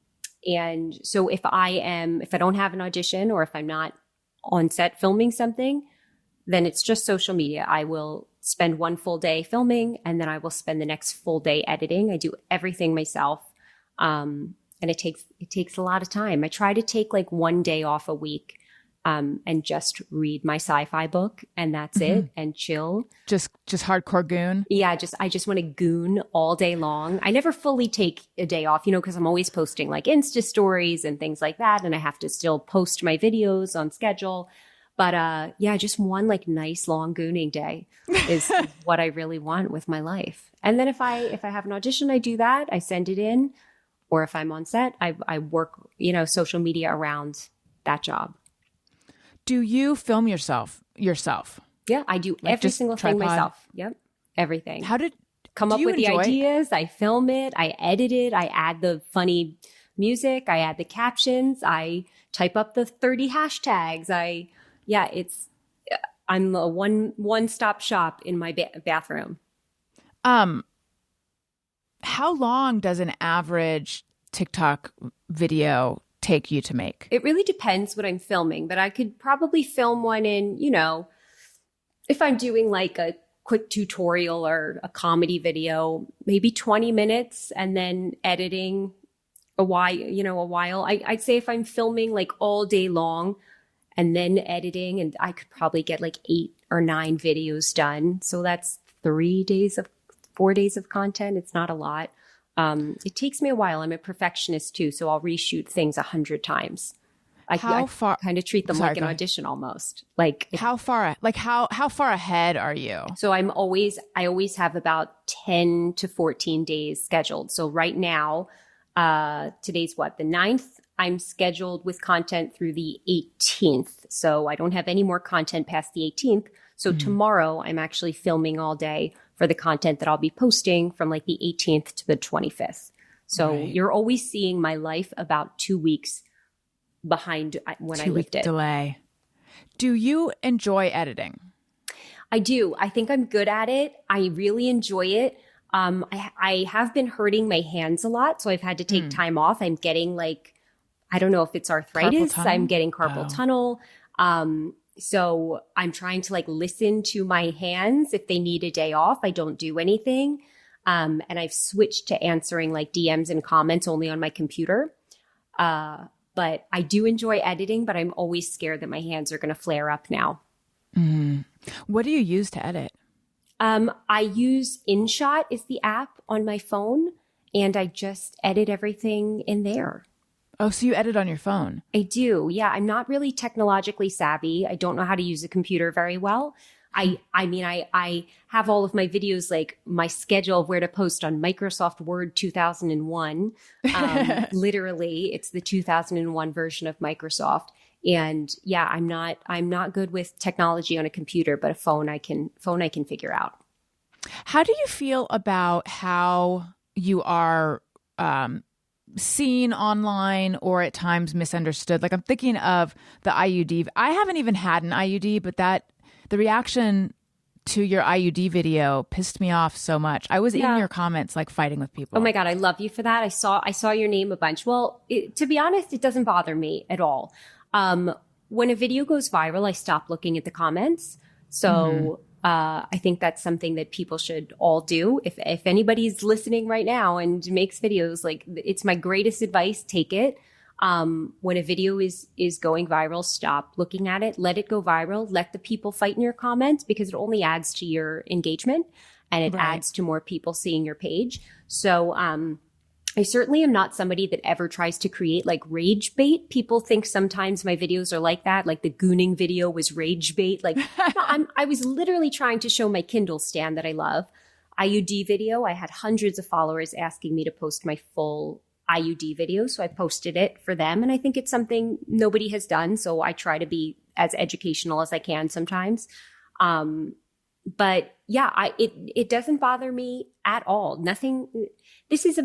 so if I don't have an audition, or if I'm not on set filming something, then it's just social media. I will spend 1 full day filming, and then I will spend the next full day editing. I do everything myself. And it takes a lot of time. I try to take like 1 day off a week, and just read my sci-fi book, and that's it, and chill.
Just hardcore goon.
Yeah. I just want to goon all day long. I never fully take a day off, because I'm always posting like Insta stories and things like that. And I have to still post my videos on schedule. But just one like nice long gooning day is what I really want with my life. And then if I have an audition, I do that. I send it in. Or if I'm on set, I work, social media around that job.
Do you film yourself?
Yeah, I do every single thing myself. Yep. Everything.
How did
come up with the ideas? I film it. I edit it. I add the funny music. I add the captions. I type up the 30 hashtags. I'm a one-stop shop in my bathroom.
How long does an average TikTok video take you to make?
It really depends what I'm filming, but I could probably film one in, if I'm doing like a quick tutorial or a comedy video, maybe 20 minutes, and then editing a while. I'd say if I'm filming like all day long and then editing, and I could probably get like 8 or 9 videos done. So that's 4 days of content. It's not a lot. It takes me a while. I'm a perfectionist too, so I'll reshoot things 100 times. I kind of treat them like an audition almost. Like
how far ahead are you?
So I always have about 10 to 14 days scheduled. So right now, today's what, the 9th? I'm scheduled with content through the 18th. So I don't have any more content past the 18th. So tomorrow I'm actually filming all day for the content that I'll be posting from like the 18th to the 25th. So you're always seeing my life about 2 weeks behind when I lift it.
Delay. Do you enjoy editing?
I do. I think I'm good at it. I really enjoy it. I have been hurting my hands a lot, so I've had to take time off. I'm getting like, I don't know if it's arthritis. I'm getting carpal tunnel. So I'm trying to like listen to my hands. If they need a day off, I don't do anything. And I've switched to answering like DMs and comments only on my computer. But I do enjoy editing, but I'm always scared that my hands are going to flare up now.
What do you use to edit?
I use InShot is the app on my phone, and I just edit everything in there.
Oh, so you edit on your phone?
I do. Yeah. I'm not really technologically savvy. I don't know how to use a computer very well. I mean, I have all of my videos, like my schedule of where to post on Microsoft Word 2001. Literally, it's the 2001 version of Microsoft. And yeah, I'm not good with technology on a computer, but a phone I can figure out.
How do you feel about how you are seen online or at times misunderstood? Like I'm thinking of the IUD. I haven't even had an IUD, but the reaction to your IUD video pissed me off so much. I was in your comments like fighting with people.
Oh my God, I love you for that. I saw your name a bunch. Well, to be honest, it doesn't bother me at all. When a video goes viral, I stop looking at the comments. So I think that's something that people should all do. If anybody's listening right now and makes videos, like it's my greatest advice, take it. When a video is going viral, stop looking at it, let it go viral, let the people fight in your comments, because it only adds to your engagement and it adds to more people seeing your page. So, I certainly am not somebody that ever tries to create like rage bait. People think sometimes my videos are like that, like the gooning video was rage bait. Like no, I was literally trying to show my Kindle stand that I love. IUD video, I had hundreds of followers asking me to post my full IUD video. So I posted it for them. And I think it's something nobody has done. So I try to be as educational as I can sometimes. But yeah, it doesn't bother me at all. Nothing. This is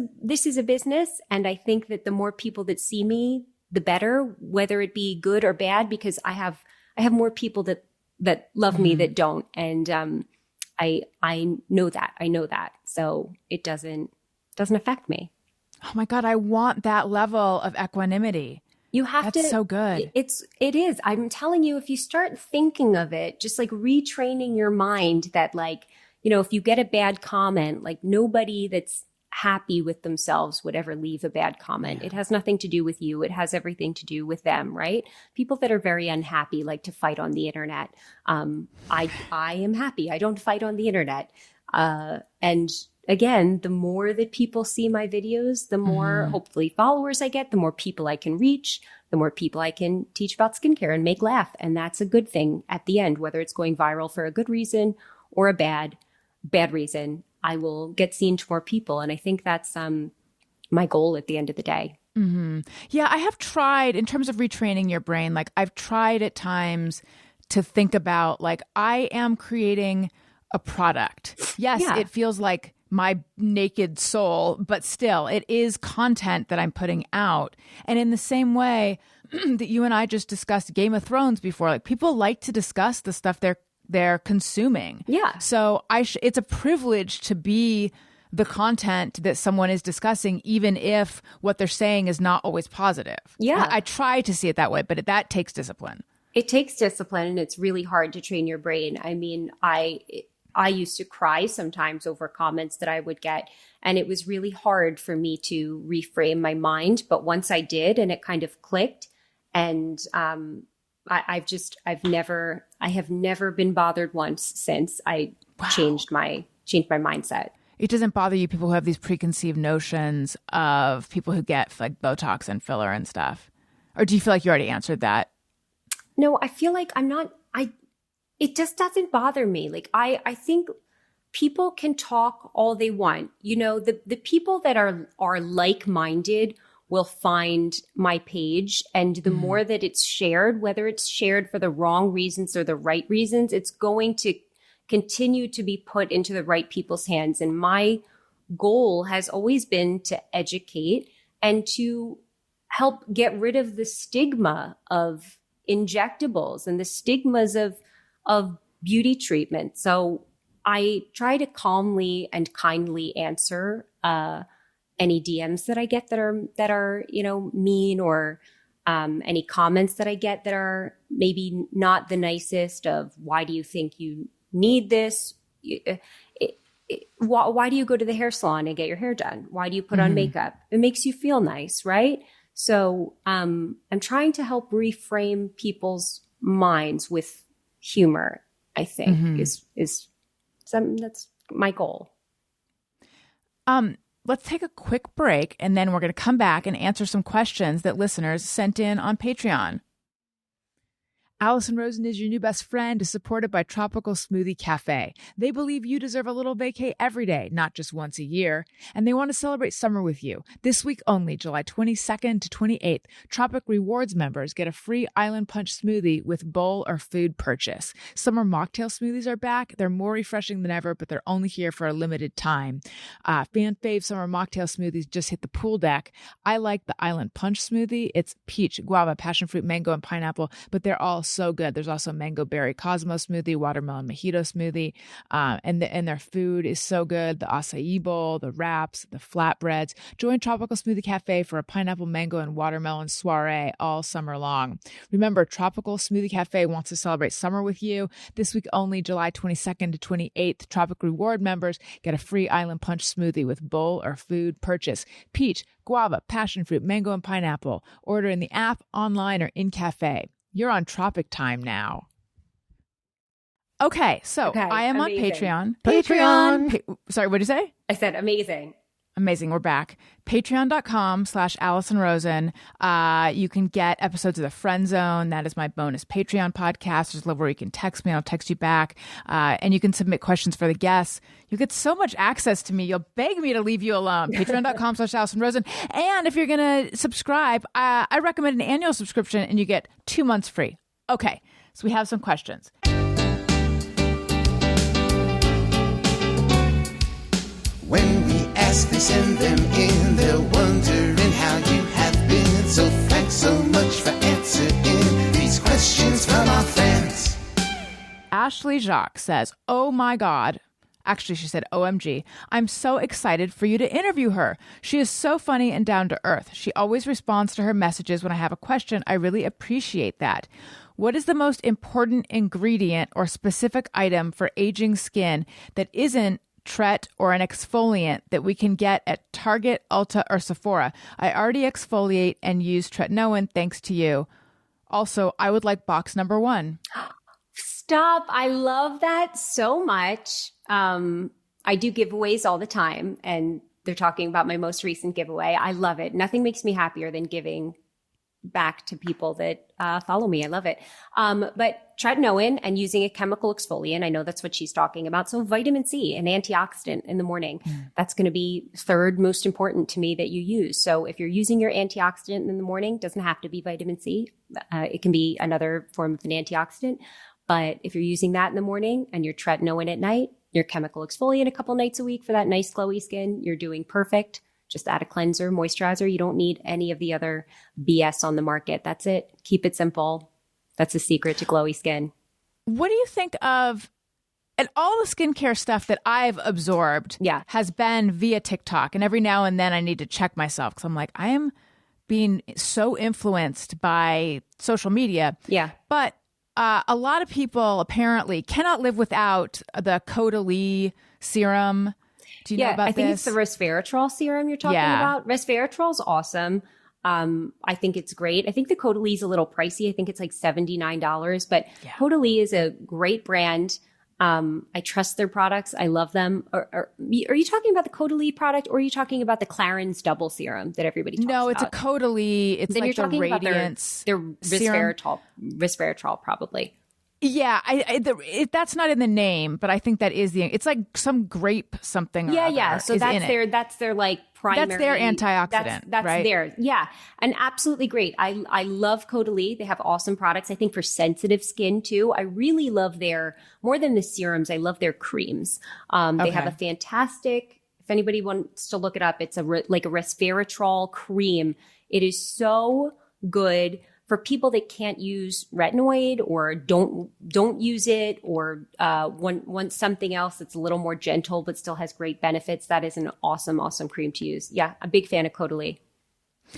a business. And I think that the more people that see me, the better, whether it be good or bad, because I have more people that love me that don't. And, I know that. I know that. So it doesn't affect me.
Oh my God, I want that level of equanimity.
You have to.
That's so good.
It is. I'm telling you, if you start thinking of it, just like retraining your mind that like, you know, if you get a bad comment, like nobody that's happy with themselves would ever leave a bad comment. It has nothing to do with you. It has everything to do with them, right? People that are very unhappy like to fight on the internet. I am happy. I don't fight on the internet. And again, the more that people see my videos, the more hopefully followers I get, the more people I can reach, the more people I can teach about skincare and make laugh. And that's a good thing at the end, whether it's going viral for a good reason or a bad reason. I will get seen to more people. And I think that's my goal at the end of the day.
Yeah, I have tried in terms of retraining your brain. Like I've tried at times to think about like I am creating a product. Yes, it feels like my naked soul, but still it is content that I'm putting out. And in the same way that you and I just discussed Game of Thrones before, like people like to discuss the stuff they're consuming. Yeah. So it's a privilege to be the content that someone is discussing, even if what they're saying is not always positive. Yeah. I try to see it that way, but that takes discipline.
It takes discipline, and it's really hard to train your brain. I mean, I I used to cry sometimes over comments that I would get. And it was really hard for me to reframe my mind. But once I did, and it kind of clicked, and I have never been bothered once since I changed my mindset.
It doesn't bother you, people who have these preconceived notions of people who get like Botox and filler and stuff? Or do you feel like you already answered that?
No, I feel like it just doesn't bother me. Like, I think people can talk all they want. You know, the people that are like-minded will find my page. And the more that it's shared, whether it's shared for the wrong reasons or the right reasons, it's going to continue to be put into the right people's hands. And my goal has always been to educate and to help get rid of the stigma of injectables and the stigmas of beauty treatment. So I try to calmly and kindly answer any DMs that I get that are mean, or any comments that I get that are maybe not the nicest, of why do you think you need this? Why do you go to the hair salon and get your hair done? Why do you put on makeup? It makes you feel nice, right? So I'm trying to help reframe people's minds with humor, I think, that's my goal.
Let's take a quick break, and then we're going to come back and answer some questions that listeners sent in on Patreon. Allison Rosen is your new best friend, is supported by Tropical Smoothie Cafe. They believe you deserve a little vacay every day, not just once a year. And they want to celebrate summer with you. This week only, July 22nd to 28th, Tropic Rewards members get a free Island Punch smoothie with bowl or food purchase. Summer mocktail smoothies are back. They're more refreshing than ever, but they're only here for a limited time. Fan fave summer mocktail smoothies just hit the pool deck. I like the Island Punch smoothie. It's peach, guava, passion fruit, mango, and pineapple, but they're all so good. There's also mango berry Cosmo smoothie, watermelon mojito smoothie, and their food is so good. The acai bowl, the wraps, the flatbreads. Join Tropical Smoothie Cafe for a pineapple, mango, and watermelon soiree all summer long. Remember, Tropical Smoothie Cafe wants to celebrate summer with you. This week only, July 22nd to 28th, Tropic Reward members get a free Island Punch smoothie with bowl or food purchase. Peach, guava, passion fruit, mango, and pineapple. Order in the app, online, or in cafe. You're on Tropic time now. Okay, so I am
amazing.
On Patreon. Sorry, what did you say?
I said amazing.
Amazing. We're back. Patreon.com/Allison Rosen. You can get episodes of The Friend Zone. That is my bonus Patreon podcast. There's a level where you can text me. I'll text you back. And you can submit questions for the guests. You get so much access to me. You'll beg me to leave you alone. Patreon.com/Allison Rosen. And if you're going to subscribe, I recommend an annual subscription and you get 2 months free. Okay. So we have some questions.
When we ask, they send them in. They're wondering how you have been. So thanks so much for answering these questions from our fans.
Ashley Jacques says, oh my God. Actually, she said, OMG. I'm so excited for you to interview her. She is so funny and down to earth. She always responds to her messages when I have a question. I really appreciate that. What is the most important ingredient or specific item for aging skin that isn't Tret or an exfoliant that we can get at Target, Ulta, or Sephora? I already exfoliate and use tretinoin thanks to you. Also, I would like box number 1.
Stop. I love that so much. I do giveaways all the time, and they're talking about my most recent giveaway. I love it. Nothing makes me happier than giving back to people that follow me. I love it. But tretinoin and using a chemical exfoliant, I know that's what she's talking about. So vitamin C, an antioxidant in the morning, that's going to be third most important to me that you use. So if you're using your antioxidant in the morning, doesn't have to be vitamin C. It can be another form of an antioxidant. But if you're using that in the morning and your tretinoin at night, your chemical exfoliant a couple nights a week for that nice glowy skin, you're doing perfect. Just add a cleanser, moisturizer. You don't need any of the other BS on the market. That's it. Keep it simple. That's the secret to glowy skin.
What do you think of, and all the skincare stuff that I've absorbed has been via TikTok. And every now and then I need to check myself because I'm like, I am being so influenced by social media.
Yeah.
But a lot of people apparently cannot live without the Caudalie serum. Do you know about
I think
this?
it's the resveratrol serum you're talking about. Resveratrol is awesome. I think it's great. I think the Caudalie is a little pricey. I think it's like $79, but Caudalie is a great brand. I trust their products. I love them. Are you talking about the Caudalie product, or are you talking about the Clarins double serum that everybody talks about?
No, it's a Caudalie. It's
Then
like
you're talking
the
about
Radiance
their
serum.
resveratrol probably.
Yeah, that's not in the name, but I think that is it's like some grape something. Or other
So
is
that's
in
that's their like primary.
That's their antioxidant.
That's
right?
theirs. Yeah, and absolutely great. I love Caudalie. They have awesome products. I think for sensitive skin too. I really love their more than the serums. I love their creams. They have a fantastic. If anybody wants to look it up, it's like a resveratrol cream. It is so good. For people that can't use retinoid or don't use it or want something else that's a little more gentle but still has great benefits, that is an awesome cream to use. Yeah, a big fan of Caudalie.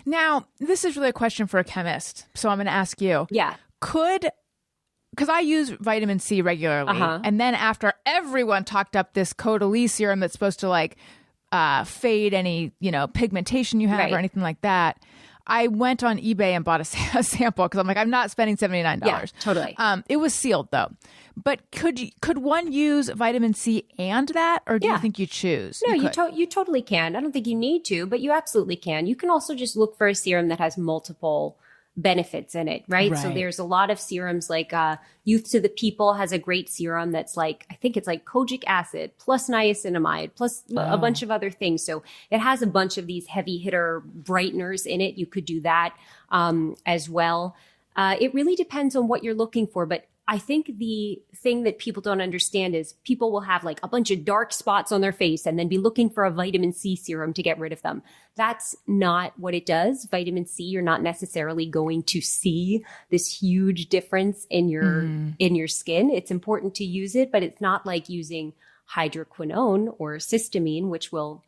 Now, this is really a question for a chemist, so I'm going to ask you.
Yeah.
Because I use vitamin C regularly, and then after everyone talked up this Caudalie serum that's supposed to like fade any pigmentation you have or anything like that, I went on eBay and bought a sample because I'm like, I'm not spending $79.
Yeah, totally.
It was sealed though. But could one use vitamin C and that, or do you think you choose?
No, you totally can. I don't think you need to, but you absolutely can. You can also just look for a serum that has multiple benefits in it, right? So there's a lot of serums like Youth to the People has a great serum that's like, I think it's like kojic acid plus niacinamide plus a bunch of other things. So it has a bunch of these heavy hitter brighteners in it. You could do that as well. It really depends on what you're looking for, but I think the thing that people don't understand is people will have like a bunch of dark spots on their face and then be looking for a vitamin C serum to get rid of them. That's not what it does. Vitamin C, you're not necessarily going to see this huge difference in your skin. It's important to use it, but it's not like using hydroquinone or cysteamine, which will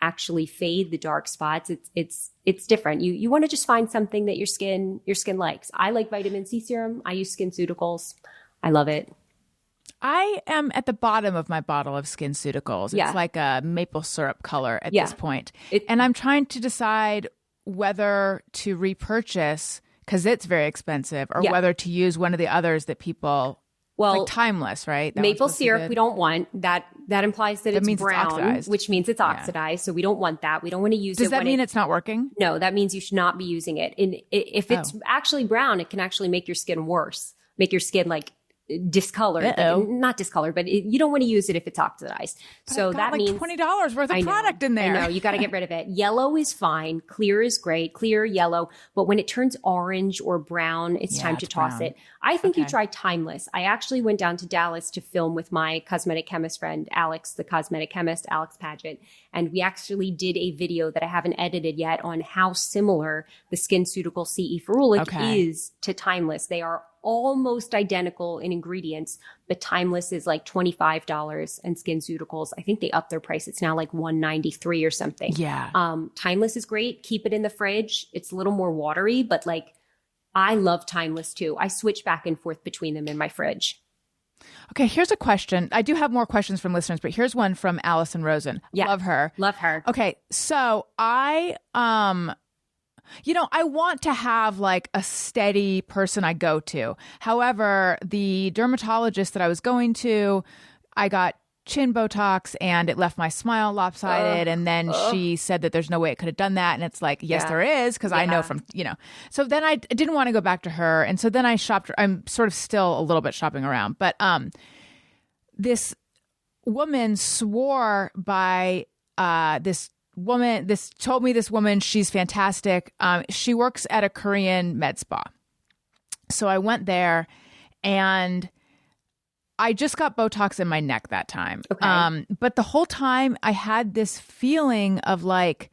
actually fade the dark spots. It's different. You want to just find something that your skin likes. I like vitamin C serum. I use SkinCeuticals. I love it.
I am at the bottom of my bottle of SkinCeuticals. It's like a maple syrup color at this point. And I'm trying to decide whether to repurchase because it's very expensive or whether to use one of the others that people like Timeless, right? That
maple syrup we don't want. That implies that it's brown, which means it's oxidized. So we don't want that. We don't want to use it.
Does that mean it's not working?
No, that means you should not be using it. And if it's actually brown, it can actually make your skin worse. Make your skin like discolored, not discolored, but you don't want to use it if it's oxidized.
But
so that means
$20 worth of product in there.
I know, you got to get rid of it. Yellow is fine. Clear is great. Clear, yellow. But when it turns orange or brown, it's time to toss it. I think you try Timeless. I actually went down to Dallas to film with my cosmetic chemist friend, Alex, the cosmetic chemist, Alex Paget. And we actually did a video that I haven't edited yet on how similar the SkinCeutical CE Ferulic is to Timeless. They are almost identical in ingredients, but Timeless is like $25 and SkinCeuticals, I think they upped their price. It's now like $193 or something.
Yeah.
Timeless is great. Keep it in the fridge. It's a little more watery, but like I love Timeless too. I switch back and forth between them in my fridge.
Okay, here's a question. I do have more questions from listeners, but here's one from Allison Rosen.
Yeah.
Love her.
Love her.
Okay, so I want to have like a steady person I go to. However, the dermatologist that I was going to, I got chin Botox and it left my smile lopsided. And then she said that there's no way it could have done that. And it's like, yes, there is. Cause I know from, so then I didn't want to go back to her. And so then I shopped. I'm sort of still a little bit shopping around, but, this woman swore by, this woman, she's fantastic. She works at a Korean med spa. So I went there and I just got Botox in my neck that time. Okay. But the whole time I had this feeling of like,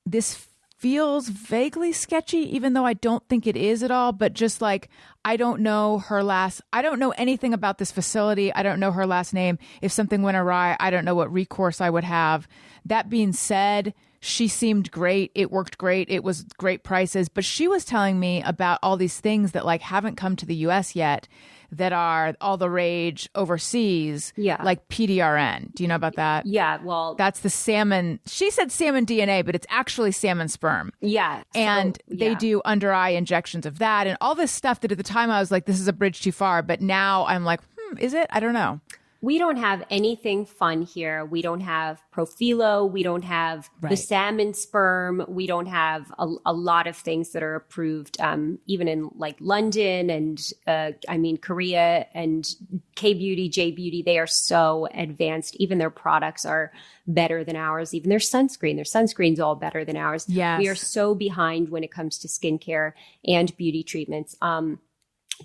this feels vaguely sketchy, even though I don't think it is at all. But just like, I don't know anything about this facility. I don't know her last name. If something went awry, I don't know what recourse I would have. That being said, she seemed great. It worked great. It was great prices. But she was telling me about all these things that like haven't come to the US yet that are all the rage overseas, like PDRN. Do you know about that?
Yeah, well,
that's the salmon. She said salmon DNA, but it's actually salmon sperm.
Yeah.
And they do under eye injections of that and all this stuff that at the time I was like, this is a bridge too far. But now I'm like, is it? I don't know.
We don't have anything fun here. We don't have Profilo. We don't have the salmon sperm. We don't have a lot of things that are approved, even in like London and Korea and K-Beauty, J-Beauty. They are so advanced. Even their products are better than ours. Even their sunscreen's all better than ours.
Yes.
We are so behind when it comes to skincare and beauty treatments. I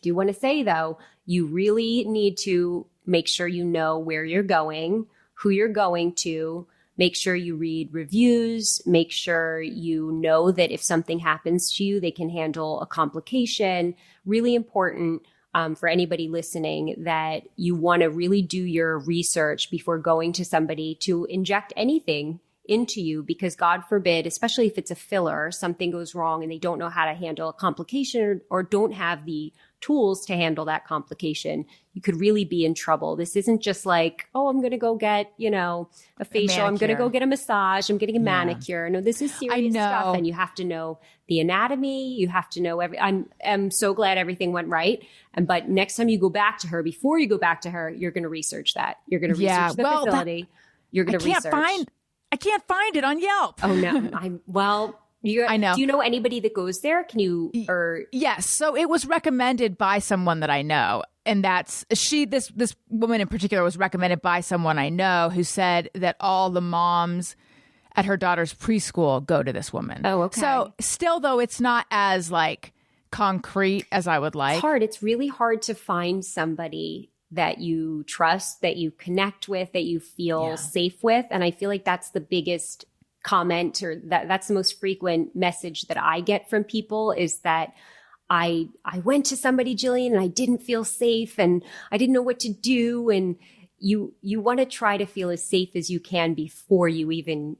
do want to say though, you really need to make sure you know where you're going, who you're going to. Make sure you read reviews. Make sure you know that if something happens to you, they can handle a complication. Really important for anybody listening that you want to really do your research before going to somebody to inject anything into you, because God forbid, especially if it's a filler, something goes wrong and they don't know how to handle a complication or don't have the tools to handle that complication, you could really be in trouble. This isn't just like, oh, I'm going to go get, a facial. I'm going to go get a massage. I'm getting a manicure. No, this is serious stuff. And you have to know the anatomy. You have to know I'm so glad everything went right. But next time you go back to her, before you go back to her, you're going to research that. You're going to research the facility. You're going to research.
I can't find it on Yelp.
Oh no. I know. Do you know anybody that goes there? Can you,
Yes. So it was recommended by someone that I know. And that's this woman in particular was recommended by someone I know who said that all the moms at her daughter's preschool go to this woman.
Oh, okay.
So still though, it's not as like concrete as I would like.
It's hard. It's really hard to find somebody that you trust, that you connect with, that you feel safe with. And I feel like that's the biggest comment, or that's the most frequent message that I get from people, is that I went to somebody, Jillian, and I didn't feel safe and I didn't know what to do. And you want to try to feel as safe as you can before you even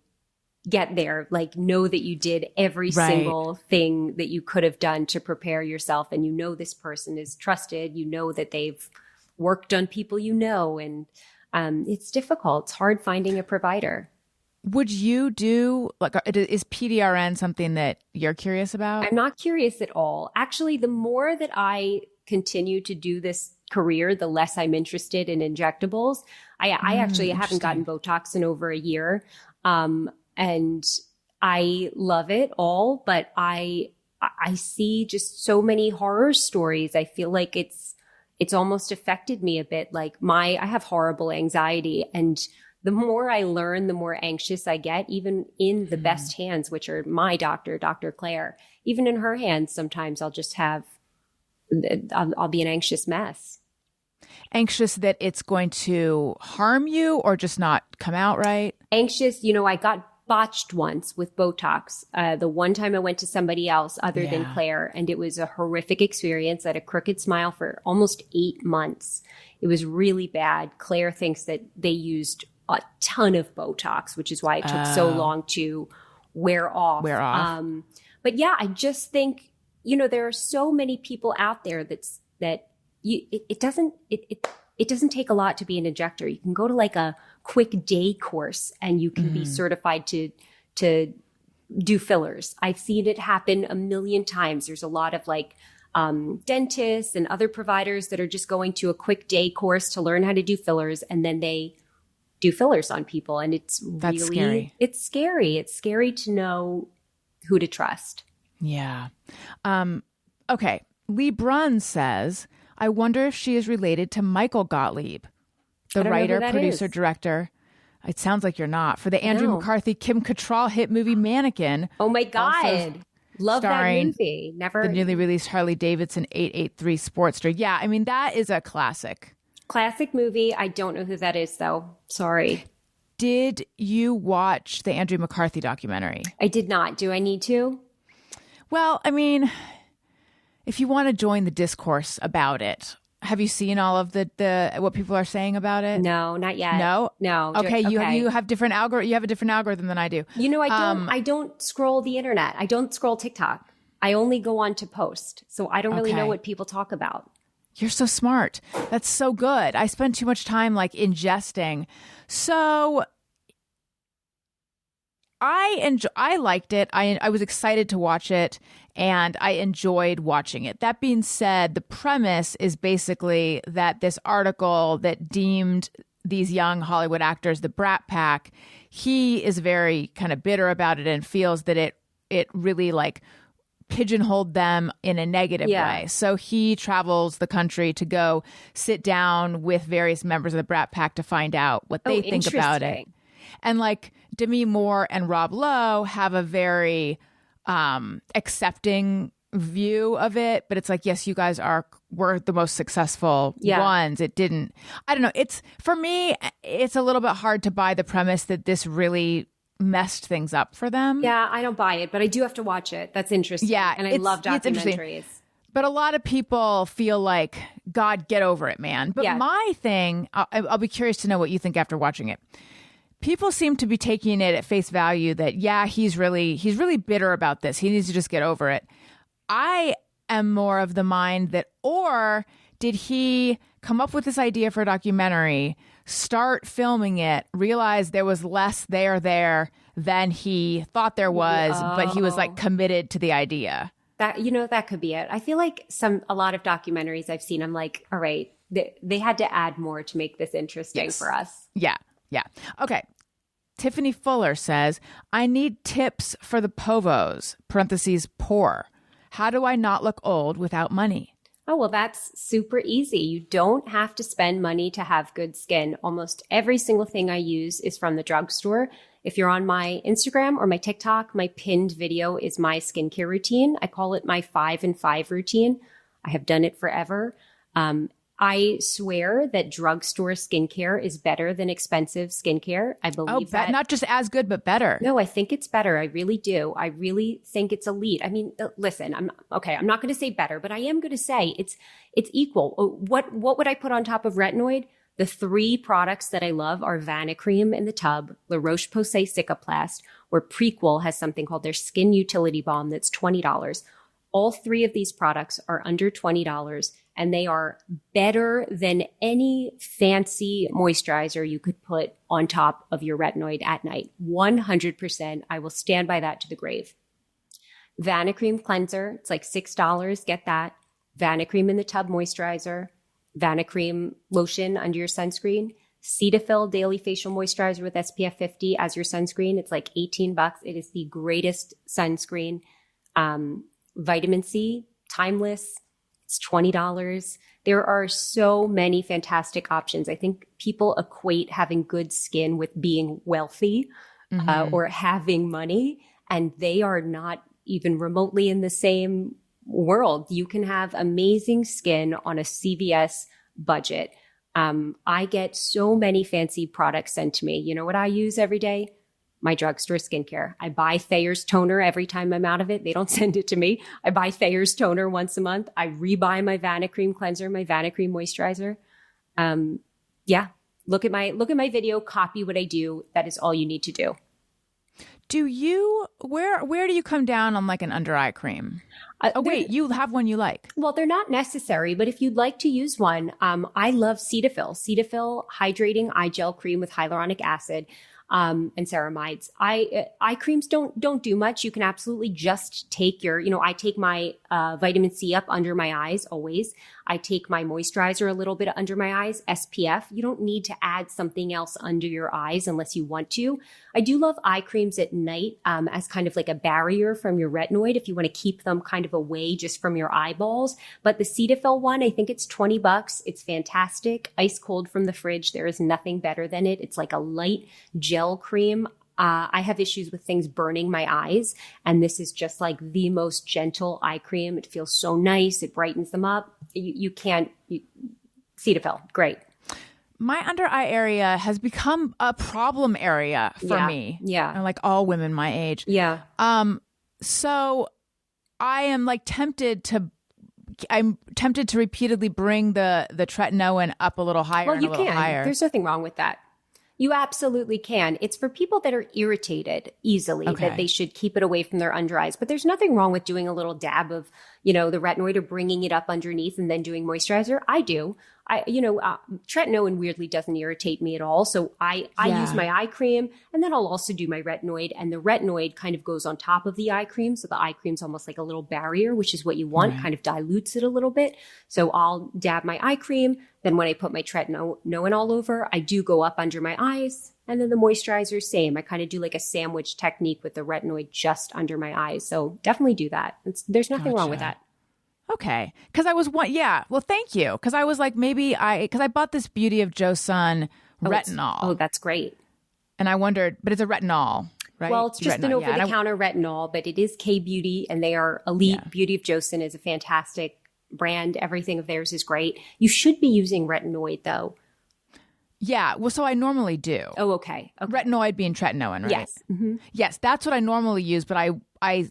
get there. Like, know that you did every single thing that you could have done to prepare yourself. And this person is trusted. That they've worked on people, and it's difficult. It's hard finding a provider.
Would you do, is PDRN something that you're curious about?
I'm not curious at all. Actually, the more that I continue to do this career, the less I'm interested in injectables. I actually haven't gotten Botox in over a year. And I love it all, but I see just so many horror stories. I feel like it's almost affected me a bit. Like I have horrible anxiety, and the more I learn, the more anxious I get, even in the best hands, which are my doctor, Dr. Claire. Even in her hands, sometimes I'll be an anxious mess.
Anxious that it's going to harm you or just not come out right?
Anxious, I got botched once with Botox. The one time I went to somebody else other than Claire, and it was a horrific experience. I had a crooked smile for almost 8 months. It was really bad. Claire thinks that they used a ton of Botox, which is why it took so long to wear off. But yeah, I just think, there are so many people out there it doesn't take a lot to be an injector. You can go to like a quick day course and you can be certified to do fillers. I've seen it happen a million times. There's a lot of like dentists and other providers that are just going to a quick day course to learn how to do fillers, and then they do fillers on people. And
That's scary.
It's scary. It's scary to know who to trust.
Yeah. Okay. Lee Brunn says, I wonder if she is related to Michael Gottlieb, the writer, producer, director. It sounds like you're not. For the Andrew McCarthy, Kim Cattrall hit movie Mannequin.
Oh my God. Love that movie.
The newly released Harley Davidson 883 Sportster. Yeah. I mean, that is a classic.
Classic movie. I don't know who that is, though. Sorry.
Did you watch the Andrew McCarthy documentary?
I did not. Do I need to?
Well, I mean, if you want to join the discourse about it, Have you seen all of the what people are saying about it?
No, not yet.
No. Okay, you have different you have a different algorithm than I do.
I don't scroll the internet. I don't scroll TikTok. I only go on to post. So I don't really know what people talk about.
You're so smart. That's so good. I spend too much time like ingesting. So I liked it. I was excited to watch it, and I enjoyed watching it. That being said, the premise is basically that this article that deemed these young Hollywood actors the Brat Pack, he is very kind of bitter about it and feels that it really like pigeonholed them in a negative way. So he travels the country to go sit down with various members of the Brat Pack to find out what they think about it. And like Demi Moore and Rob Lowe have a very accepting view of it, but it's like, yes, you guys were the most successful ones. It didn't, I don't know. For me, it's a little bit hard to buy the premise that this really messed things up for them.
Yeah, I don't buy it, but I do have to watch it. That's interesting. Yeah. And I love documentaries.
But a lot of people feel like, God, get over it, man. But my thing, I'll be curious to know what you think after watching it. People seem to be taking it at face value that, he's really bitter about this. He needs to just get over it. I am more of the mind that, or did he come up with this idea for a documentary, start filming it, realize there was less there than he thought there was, but he was like committed to the idea?
That could be it. I feel like a lot of documentaries I've seen, I'm like, all right, they had to add more to make this interesting for us.
Yeah. Okay. Tiffany Fuller says, I need tips for the povos, parentheses, poor. How do I not look old without money?
Oh, well, that's super easy. You don't have to spend money to have good skin. Almost every single thing I use is from the drugstore. If you're on my Instagram or my TikTok, my pinned video is my skincare routine. I call it my 5 and 5 routine. I have done it forever. I swear that drugstore skincare is better than expensive skincare. I believe that.
Not just as good, but better.
No, I think it's better. I really do. I really think it's elite. I mean, listen, I'm not going to say better, but I am going to say it's equal. What would I put on top of retinoid? The 3 products that I love are Vanicream in the tub, La Roche-Posay Cicaplast, or Prequel has something called their Skin Utility Balm that's $20. All 3 of these products are under $20, and they are better than any fancy moisturizer you could put on top of your retinoid at night. 100%. I will stand by that to the grave. Vanicream cleanser, it's like $6. Get that. Vanicream in the tub moisturizer. Vanicream lotion under your sunscreen. Cetaphil daily facial moisturizer with SPF 50 as your sunscreen. It's like $18. It is the greatest sunscreen. Vitamin C, timeless. It's $20. There are so many fantastic options. I think people equate having good skin with being wealthy or having money, and they are not even remotely in the same world. You can have amazing skin on a CVS budget. I get so many fancy products sent to me. You know what I use every day? My drugstore skincare. I buy Thayer's toner every time I'm out of it. They don't send it to me. I buy Thayer's toner once a month. I rebuy my Vanicream cleanser, my Vanicream moisturizer. Look at my video, copy what I do. That is all you need to do.
Do you, where do you come down on like an under eye cream? Wait, you have one you like?
Well, they're not necessary, but if you'd like to use one, I love Cetaphil. Cetaphil hydrating eye gel cream with hyaluronic acid. And ceramides. Eye creams don't do much. You can absolutely just take I take my vitamin C up under my eyes always. I take my moisturizer a little bit under my eyes, SPF. You don't need to add something else under your eyes unless you want to. I do love eye creams at night as kind of like a barrier from your retinoid if you want to keep them kind of away just from your eyeballs. But the Cetaphil one, I think it's $20. It's fantastic. Ice cold from the fridge. There is nothing better than it. It's like a light gel cream. I have issues with things burning my eyes, and this is just like the most gentle eye cream. It feels so nice. It brightens them up. Cetaphil, great.
My under eye area has become a problem area for me.
Yeah.
And like all women my age.
Yeah.
So I am like tempted to I'm tempted to repeatedly bring the tretinoin up a little higher
Well,
and
you
a little
can.
higher.
There's nothing wrong with that. You absolutely can. It's for people that are irritated easily
Okay.
that they should keep it away from their under eyes. But there's nothing wrong with doing a little dab of, the retinoid or bringing it up underneath and then doing moisturizer. I do. Tretinoin weirdly doesn't irritate me at all. So I use my eye cream and then I'll also do my retinoid, and the retinoid kind of goes on top of the eye cream. So the eye cream's almost like a little barrier, which is what you want, kind of dilutes it a little bit. So I'll dab my eye cream. Then when I put my tretinoin all over, I do go up under my eyes, and then the moisturizer, same. I kind of do like a sandwich technique with the retinoid just under my eyes. So definitely do that. There's nothing wrong with that.
Okay. Because I was well, thank you. Because I was like, because I bought this Beauty of Joseon retinol.
Oh, that's great.
And I wondered, but it's a retinol, right?
Well, it's just an over-the-counter retinol, but it is K-Beauty, and they are elite. Yeah. Beauty of Joseon is a fantastic brand. Everything of theirs is great. You should be using retinoid, though.
Yeah. Well, so I normally do.
Oh, okay.
Retinoid being tretinoin, right?
Yes. Mm-hmm.
Yes, that's what I normally use. But I,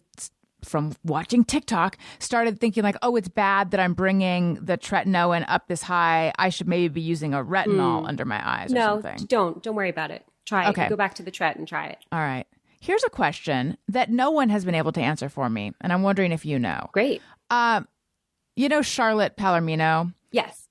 from watching TikTok, started thinking like, oh, it's bad that I'm bringing the tretinoin up this high. I should maybe be using a retinol under my eyes or something.
Don't worry about it. Try it.
Okay.
Go back to the tret and try it.
All right. Here's a question that no one has been able to answer for me, and I'm wondering if you know.
Great.
Charlotte Palomino?
Yes.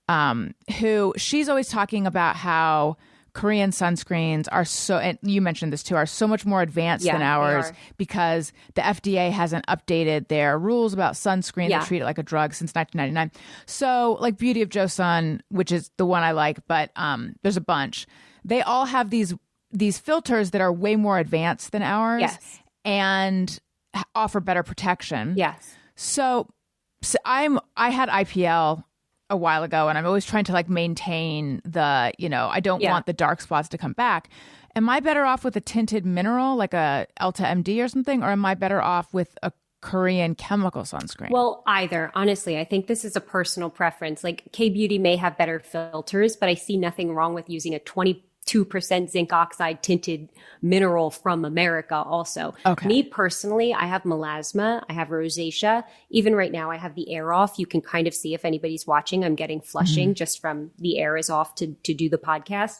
Who she's always talking about how Korean sunscreens are and you mentioned this too, are so much more advanced than ours because the FDA hasn't updated their rules about sunscreen. They treat it like a drug since 1999. So like Beauty of Joseon, which is the one I like, but there's a bunch. They all have these filters that are way more advanced than ours and offer better protection.
Yes.
So I had IPL a while ago, and I'm always trying to like maintain the, I don't want the dark spots to come back. Am I better off with a tinted mineral like a Elta MD or something, or am I better off with a Korean chemical sunscreen?
Well, either. Honestly, I think this is a personal preference. Like K-Beauty may have better filters, but I see nothing wrong with using a 22% zinc oxide tinted mineral from America also.
Okay.
Me personally, I have melasma, I have rosacea. Even right now, I have the air off. You can kind of see if anybody's watching, I'm getting flushing just from the air is off to do the podcast.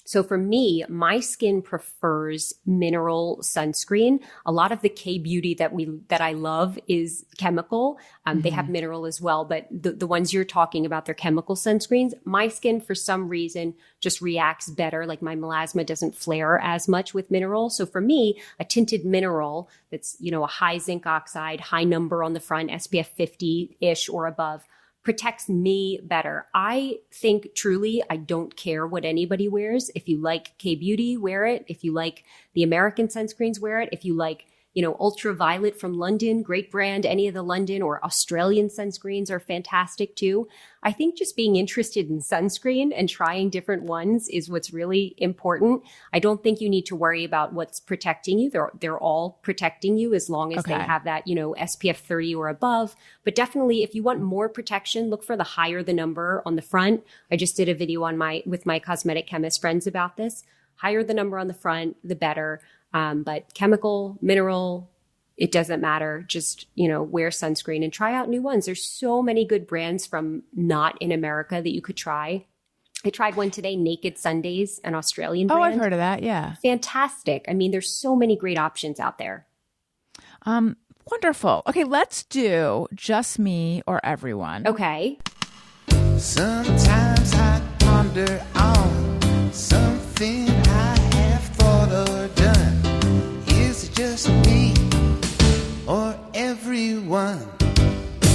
So for me, my skin prefers mineral sunscreen. A lot of the K-Beauty that I love is chemical. They have mineral as well, but the ones you're talking about, they're chemical sunscreens. My skin, for some reason, just reacts better. Like my melasma doesn't flare as much with mineral. So for me, a tinted mineral that's, a high zinc oxide, high number on the front, SPF 50-ish or above, protects me better. I think truly I don't care what anybody wears. If you like K-Beauty, wear it. If you like the American sunscreens, wear it. If you like, Ultraviolet from London, great brand. Any of the London or Australian sunscreens are fantastic too. I think just being interested in sunscreen and trying different ones is what's really important. I don't think you need to worry about what's protecting you. They're all protecting you as long as they have that, SPF 30 or above. But definitely if you want more protection, look for the higher the number on the front. I just did a video with my cosmetic chemist friends about this. Higher the number on the front, the better. But chemical, mineral, it doesn't matter. Just, wear sunscreen and try out new ones. There's so many good brands from not in America that you could try. I tried one today, Naked Sundays, an Australian brand.
Oh, I've heard of that. Yeah.
Fantastic. I mean, there's so many great options out there.
Wonderful. Okay, let's do just me or everyone.
Okay.
Sometimes I ponder on something I have thought or done. Is it just me or everyone?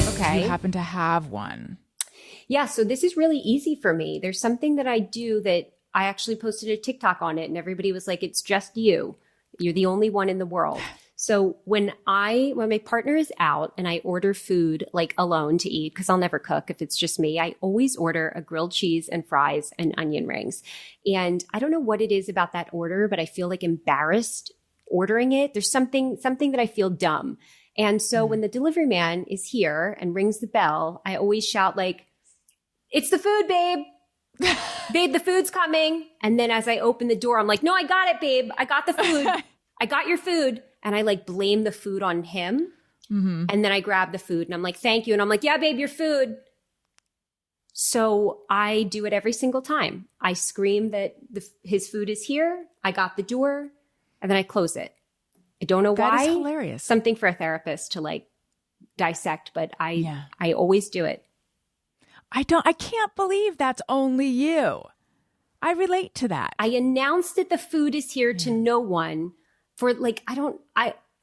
Okay.
You happen to have one.
Yeah, so this is really easy for me. There's something that I do that I actually posted a TikTok on it, and everybody was like, it's just you. You're the only one in the world. So when my partner is out and I order food like alone to eat, because I'll never cook if it's just me, I always order a grilled cheese and fries and onion rings. And I don't know what it is about that order, but I feel like embarrassed ordering it. There's something that I feel dumb. And so when the delivery man is here and rings the bell, I always shout like, it's the food, babe. Babe, the food's coming. And then as I open the door, I'm like, no, I got it, babe. I got the food. I got your food. And I like blame the food on him. And then I grab the food and I'm like, thank you. And I'm like, yeah, babe, your food. So I do it every single time. I scream that his food is here. I got the door, and then I close it. I don't know why.
That is hilarious.
Something for a therapist to like dissect, but I always do it.
I can't believe that's only you. I relate to that.
I announced that the food is here to no one for like,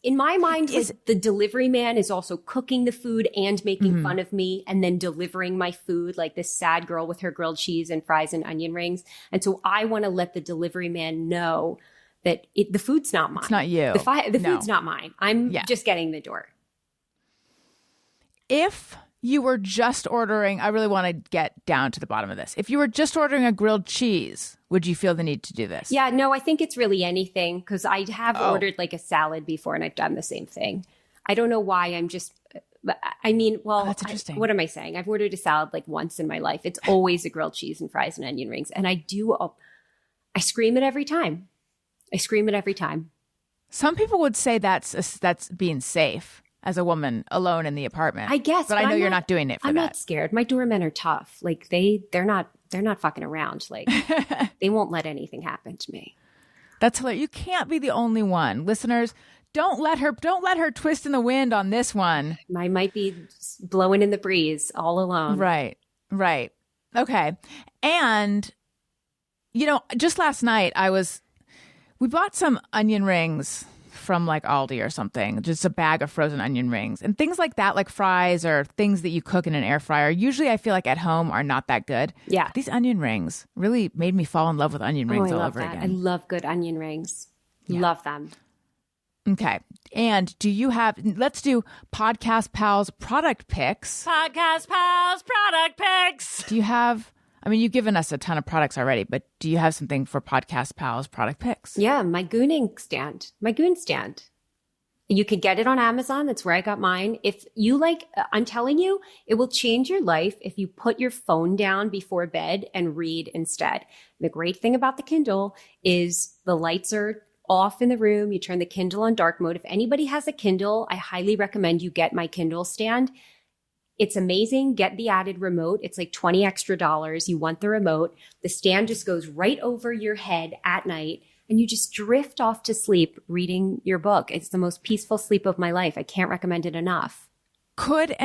in my mind, like, the delivery man is also cooking the food and making fun of me and then delivering my food like this sad girl with her grilled cheese and fries and onion rings. And so I want to let the delivery man know that the food's not mine.
It's not you.
The food's not mine. I'm just getting the door.
If you were just ordering, I really want to get down to the bottom of this. If you were just ordering a grilled cheese, would you feel the need to do this?
Yeah, no, I think it's really anything because I have ordered like a salad before and I've done the same thing. I don't know why
that's interesting.
What am I saying? I've ordered a salad like once in my life. It's always a grilled cheese and fries and onion rings. And I scream it every time.
Some people would say that's being safe as a woman alone in the apartment.
I guess.
But I know you're not doing it for
I'm
that.
not scared. My doormen are tough. Like they're not fucking around. Like they won't let anything happen to me.
That's hilarious. You can't be the only one. Listeners, don't let her twist in the wind on this one.
I might be blowing in the breeze all alone.
Right. Okay. And, just last night we bought some onion rings from like Aldi or something, just a bag of frozen onion rings and things like that, like fries or things that you cook in an air fryer. Usually I feel like at home are not that good.
Yeah.
These onion rings really made me fall in love with onion rings all over again.
I love good onion rings. Yeah. Love them.
Okay. And let's do Podcast Pals product picks.
Podcast Pals product picks.
Do you have, you've given us a ton of products already, but do you have something for Podcast Pals product picks?
Yeah, my goon stand. You could get it on Amazon. That's where I got mine. If you I'm telling you, it will change your life if you put your phone down before bed and read instead. The great thing about the Kindle is the lights are off in the room. You turn the Kindle on dark mode. If anybody has a Kindle, I highly recommend you get my Kindle stand. It's amazing. Get the added remote. It's like $20 extra. You want the remote. The stand just goes right over your head at night and you just drift off to sleep reading your book. It's the most peaceful sleep of my life. I can't recommend it enough.
Would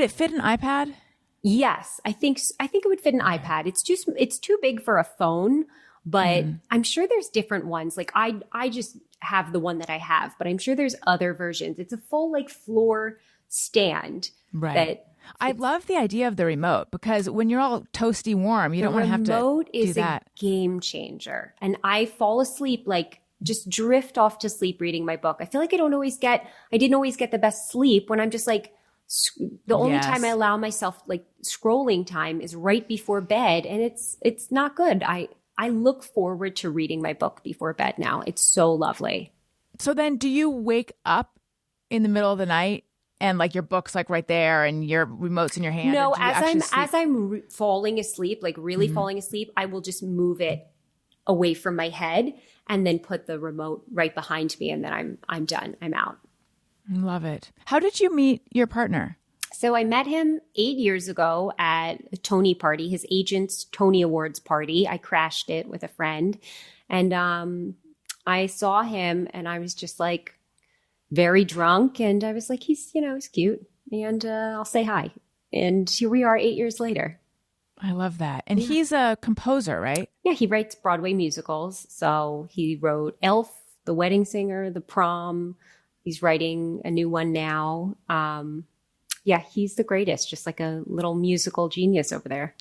it fit an iPad?
Yes, I think it would fit an iPad. It's too big for a phone, but I'm sure there's different ones. Like I just have the one that I have, but I'm sure there's other versions. It's a full like floor stand.
Right. I love the idea of the remote because when you're all toasty warm, you don't want to have to do that.
The remote is a game changer. And I fall asleep, like just drift off to sleep reading my book. I feel like I didn't always get the best sleep when I'm just like, the only time I allow myself like scrolling time is right before bed. And it's not good. I look forward to reading my book before bed now. It's so lovely.
So then do you wake up in the middle of the night and like your book's like right there and your remote's in your hand?
No, as I'm falling asleep, like really falling asleep, I will just move it away from my head and then put the remote right behind me and then I'm done. I'm out.
Love it. How did you meet your partner?
So I met him 8 years ago at a Tony party, his agent's Tony Awards party. I crashed it with a friend and I saw him and I was just like, very drunk. And I was like, he's cute. And I'll say hi. And here we are 8 years later.
I love that. And he's a composer, right?
Yeah, he writes Broadway musicals. So he wrote Elf, The Wedding Singer, The Prom. He's writing a new one now. He's the greatest. Just like a little musical genius over there.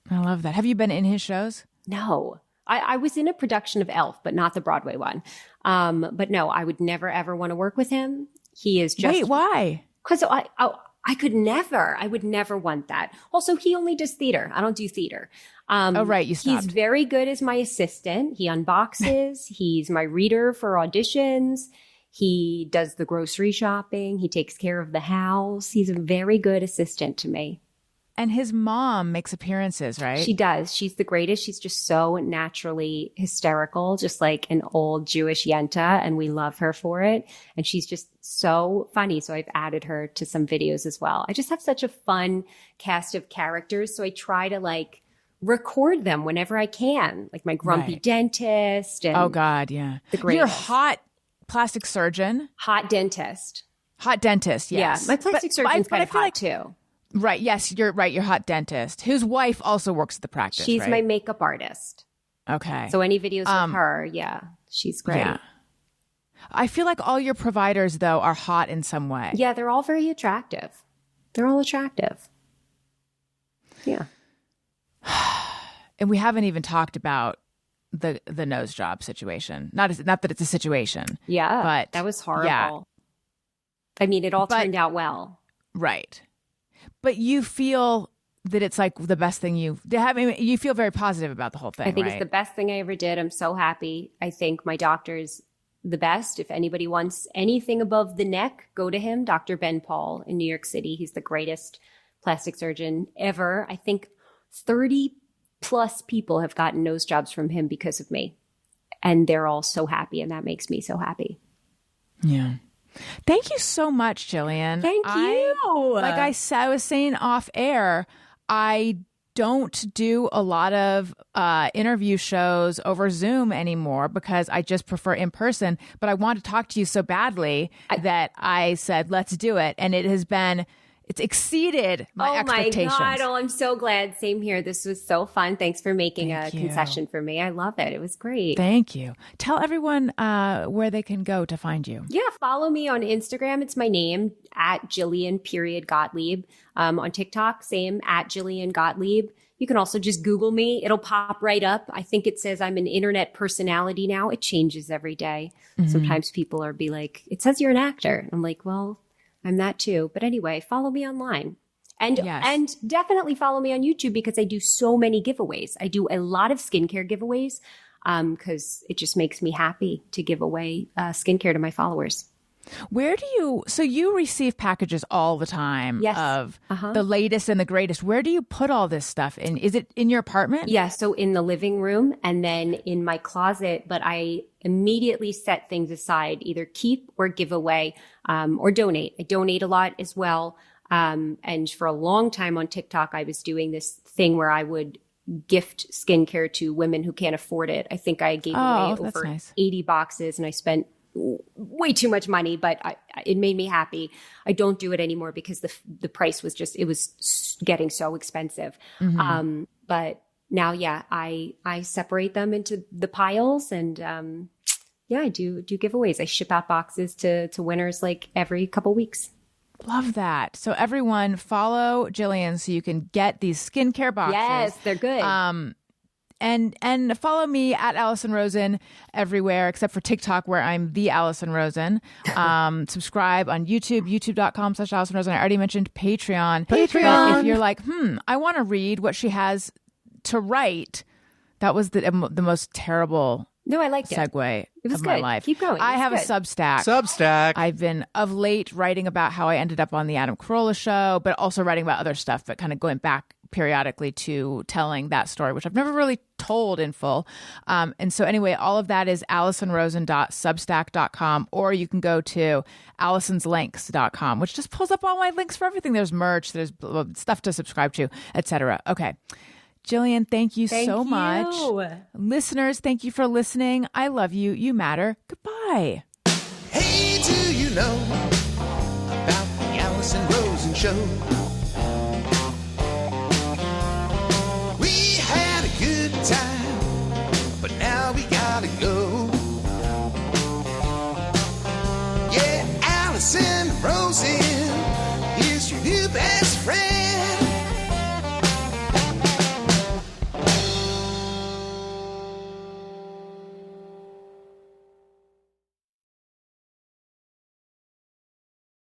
I love that. Have you been in his shows?
No. I was in a production of Elf, but not the Broadway one. But no, I would never, ever want to work with him. He is just...
Wait, why?
Because I could never. I would never want that. Also, he only does theater. I don't do theater.
Oh, right. You stopped.
He's very good as my assistant. He unboxes. He's my reader for auditions. He does the grocery shopping. He takes care of the house. He's a very good assistant to me.
And his mom makes appearances, right?
She does. She's the greatest. She's just so naturally hysterical, just like an old Jewish yenta, and we love her for it. And she's just so funny. So I've added her to some videos as well. I just have such a fun cast of characters. So I try to like record them whenever I can, like my grumpy dentist. And
oh God, yeah.
The greatest.
You're a hot plastic surgeon.
Hot dentist.
Hot dentist, yes.
Yeah, my plastic surgeon's kind of hot too.
Right. Yes, you're right. You're hot dentist, whose wife also works at the practice.
She's
right?
my makeup artist.
Okay.
So any videos of her, she's great.
Yeah. I feel like all your providers, though, are hot in some way.
Yeah, they're all very attractive. They're all attractive. Yeah.
And we haven't even talked about the nose job situation. Not that it's a situation.
Yeah,
but
that was horrible.
Yeah.
I mean, it all turned out well.
Right. But you feel that it's like the best thing you feel very positive about the whole thing.
I think
right?
it's the best thing I ever did. I'm so happy. I think my doctor's the best. If anybody wants anything above the neck, go to him, Dr. Ben Paul in New York City. He's the greatest plastic surgeon ever. I think 30 plus people have gotten nose jobs from him because of me. And they're all so happy, and that makes me so happy.
Yeah. Thank you so much, Jillian.
Thank you.
Like I was saying off air, I don't do a lot of interview shows over Zoom anymore because I just prefer in person. But I want to talk to you so badly that I said, let's do it. And it's exceeded my expectations.
Oh my God. Oh, I'm so glad. Same here. This was so fun. Thanks for making a concession for me. I love it. It was great.
Thank you. Tell everyone where they can go to find you.
Yeah. Follow me on Instagram. It's my name at Jillian Gottlieb. On TikTok, same at Jillian Gottlieb. You can also just Google me. It'll pop right up. I think it says I'm an internet personality now. It changes every day. Mm-hmm. Sometimes people be like, it says you're an actor. I'm like, well, I'm that too. But anyway, follow me online. And definitely follow me on YouTube because I do so many giveaways. I do a lot of skincare giveaways because it just makes me happy to give away skincare to my followers.
So you receive packages all the time of the latest and the greatest. Where do you put all this stuff in? Is it in your apartment?
Yeah. So in the living room and then in my closet, but I immediately set things aside, either keep or give away or donate. I donate a lot as well. And for a long time on TikTok, I was doing this thing where I would gift skincare to women who can't afford it. I think I gave away over 80 boxes and I spent way too much money, but it made me happy. I don't do it anymore because the price was it was getting so expensive. Mm-hmm. But now, I separate them into the piles and, I do giveaways. I ship out boxes to winners like every couple weeks.
Love that. So everyone follow Jillian so you can get these skincare boxes.
Yes, they're good.
And follow me at Allison Rosen everywhere except for TikTok where I'm the Allison Rosen. Subscribe on YouTube, youtube.com/Allison Rosen. I already mentioned Patreon. If you're like, I want to read what she has to write. That was the most terrible
No, I liked
segue
it was
of
good.
my life.
Keep going.
I have a Substack. I've been of late writing about how I ended up on the Adam Carolla show, but also writing about other stuff, but kind of going back periodically to telling that story, which I've never really told in full. And so anyway, all of that is AllisonRosen.substack.com, or you can go to Allison'sLinks.com, which just pulls up all my links for everything. There's merch, there's stuff to subscribe to, etc. Okay. Jillian, thank you so much. Listeners, thank you for listening. I love you. You matter. Goodbye.
Hey, do you know about the Allison Rosen Show? We had a good time, but now we gotta go. Yeah, Allison Rosen is your new best friend.